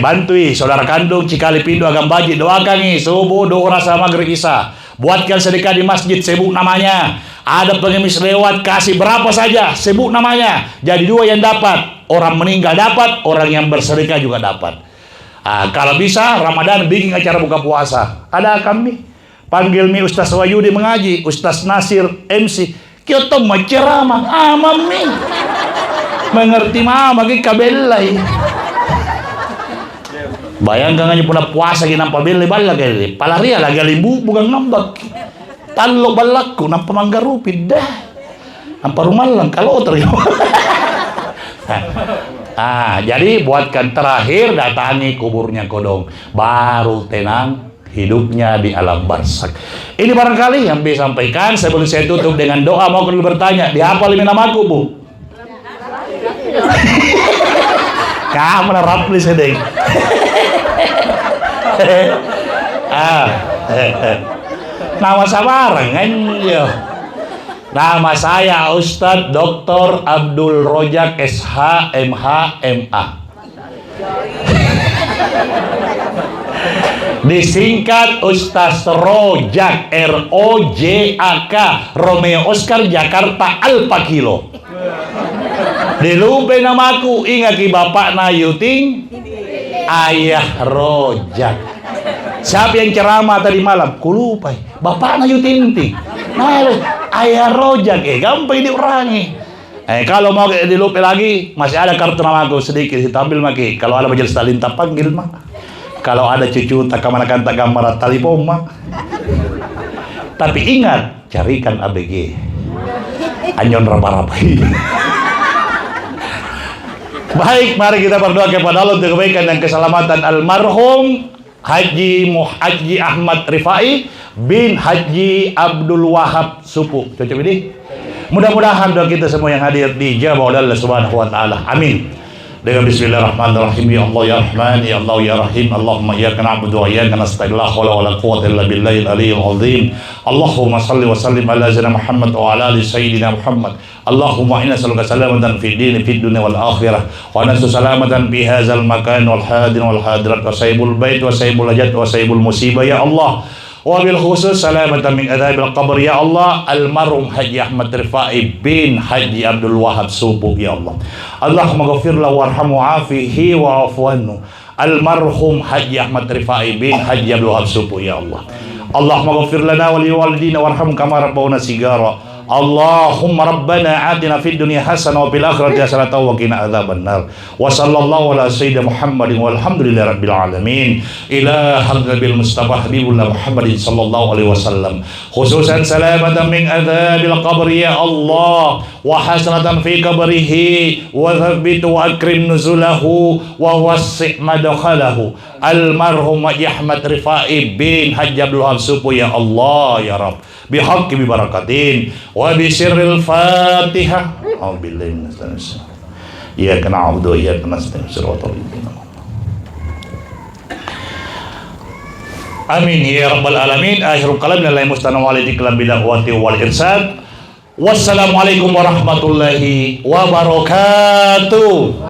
Bantui saudara kandung Cikali Pindo Agam Baji, doakan nih subuh, doa sama maghrib isya. Buatkan sedekah di masjid, sebut namanya. Ada pengemis lewat, kasih berapa saja, sebut namanya. Jadi 2 yang dapat, orang meninggal dapat, orang yang bersedekah juga dapat. Kalau bisa Ramadan bikin acara buka puasa. Ada kami panggil mi Ustaz Wahyudi mengaji, Ustaz Nasir MC. Kita mau ceramah, mami mengerti mama ke kabelai. Bayangkan aja puna puasa gini nampak beli bala kali. Palaria lagi limbu bukan nambak. Talo balakku nampak manggarupi dah. Nampak rumalang kalau terima. Jadi buatkan terakhir datangi kuburnya kodong, baru tenang hidupnya di alam barzakh. Ini barangkali yang bisa sampaikan. Sebelum saya tutup dengan doa, mau dulu bertanya, dihafal ini namaku, Bu? Kamu rapli sedeng. Nama sabarang anjo. Nama saya Ustadz Dr. Abdul Rojak SH MH MA. Disingkat Ustaz Rojak, ROJAK, Romeo Oscar Jakarta Alpha Kilo. Dilupa namaku, ingat ki bapak na yuting Ayah Rojak. Siapa yang ceramah tadi malam? Kulupai. Bapak na yuting ting. Nah, Ayah Rojak, gampang diurangi. Kalau mau dilupa lagi, masih ada kartu namaku sedikit, ditampil maki. Kalau ada majelis talin tak panggil mak. Kalau ada cucu tak kamanakan tak gambar talipom mak. Tapi ingat, carikan ABG. Anyon rapa-rapai. Baik, mari kita berdoa kepada Allah untuk kebaikan dan keselamatan almarhum Haji Ahmad Rifai bin Haji Abdul Wahab Supu. Cocok ini? Mudah-mudahan doa kita semua yang hadir dijabah oleh Allah Subhanahu wa taala. Amin. Dengan bismillahirrahmanirrahim. Ya Allah ya Rahman, ya Allah ya Rahim. Allahumma iyyaka na'budu wa iyyaka nasta'in. La haula wa la quwwata illa billahil aliyyil azim. Allahumma shalli wa sallim ala sayyidina Muhammad wa ala ali sayyidina Muhammad. Allahumma inna nas'aluka salamatan fid din fid dunya wal akhirah wa nasu salamatan fi hadzal makan wal hadin wal hadirat wa sayyibul bait wa sayyibul hajat wa sayyibul musibah ya Allah. Wabil khusus salamatan min adzabil qabr ya Allah. Almarhum Haji Ahmad Rifai bin Haji Abdul Wahab Supu ya Allah. Allahumma ghafir lahu warhamhu afihi wa afu anhu. Almarhum Haji Ahmad Rifai bin Haji Abdul Wahab Supu ya Allah. Allahumma ghafir lana wa liwalidina warhamhum kama rabbawna sigara. Allahumma rabbana atina fid dunya hasanah wa fil akhirati hasanah wa qina adzabannar. Wa sallallahu ala sayyidina Muhammadin walhamdulillahi rabbil alamin. Ila hadratil mustafa habibullah Muhammadin sallallahu alaihi wasallam. Khususan salamatan min adzabil qabr ya Allah wa hasanatan fi qabrihi wa thabbit wa akrim nuzulahu wa wasi' madkhalahu. Almarhum Ahmad Rifai bin Haji Abdul Wahab Supu ya Allah ya Rabb. Bihaqqi bi barakatin wa bi sirril Fatihah. A'udzubillahi minasyaitonir rajim. Iyyaka na'budu wa iyyaka nasta'in. Shiratal ladzina Amin ya rabbal alamin. Akhirul kalam lillahi mustanaw alaihi kalam bidakwati wal irsad. Wassalamualaikum warahmatullahi wabarakatuh.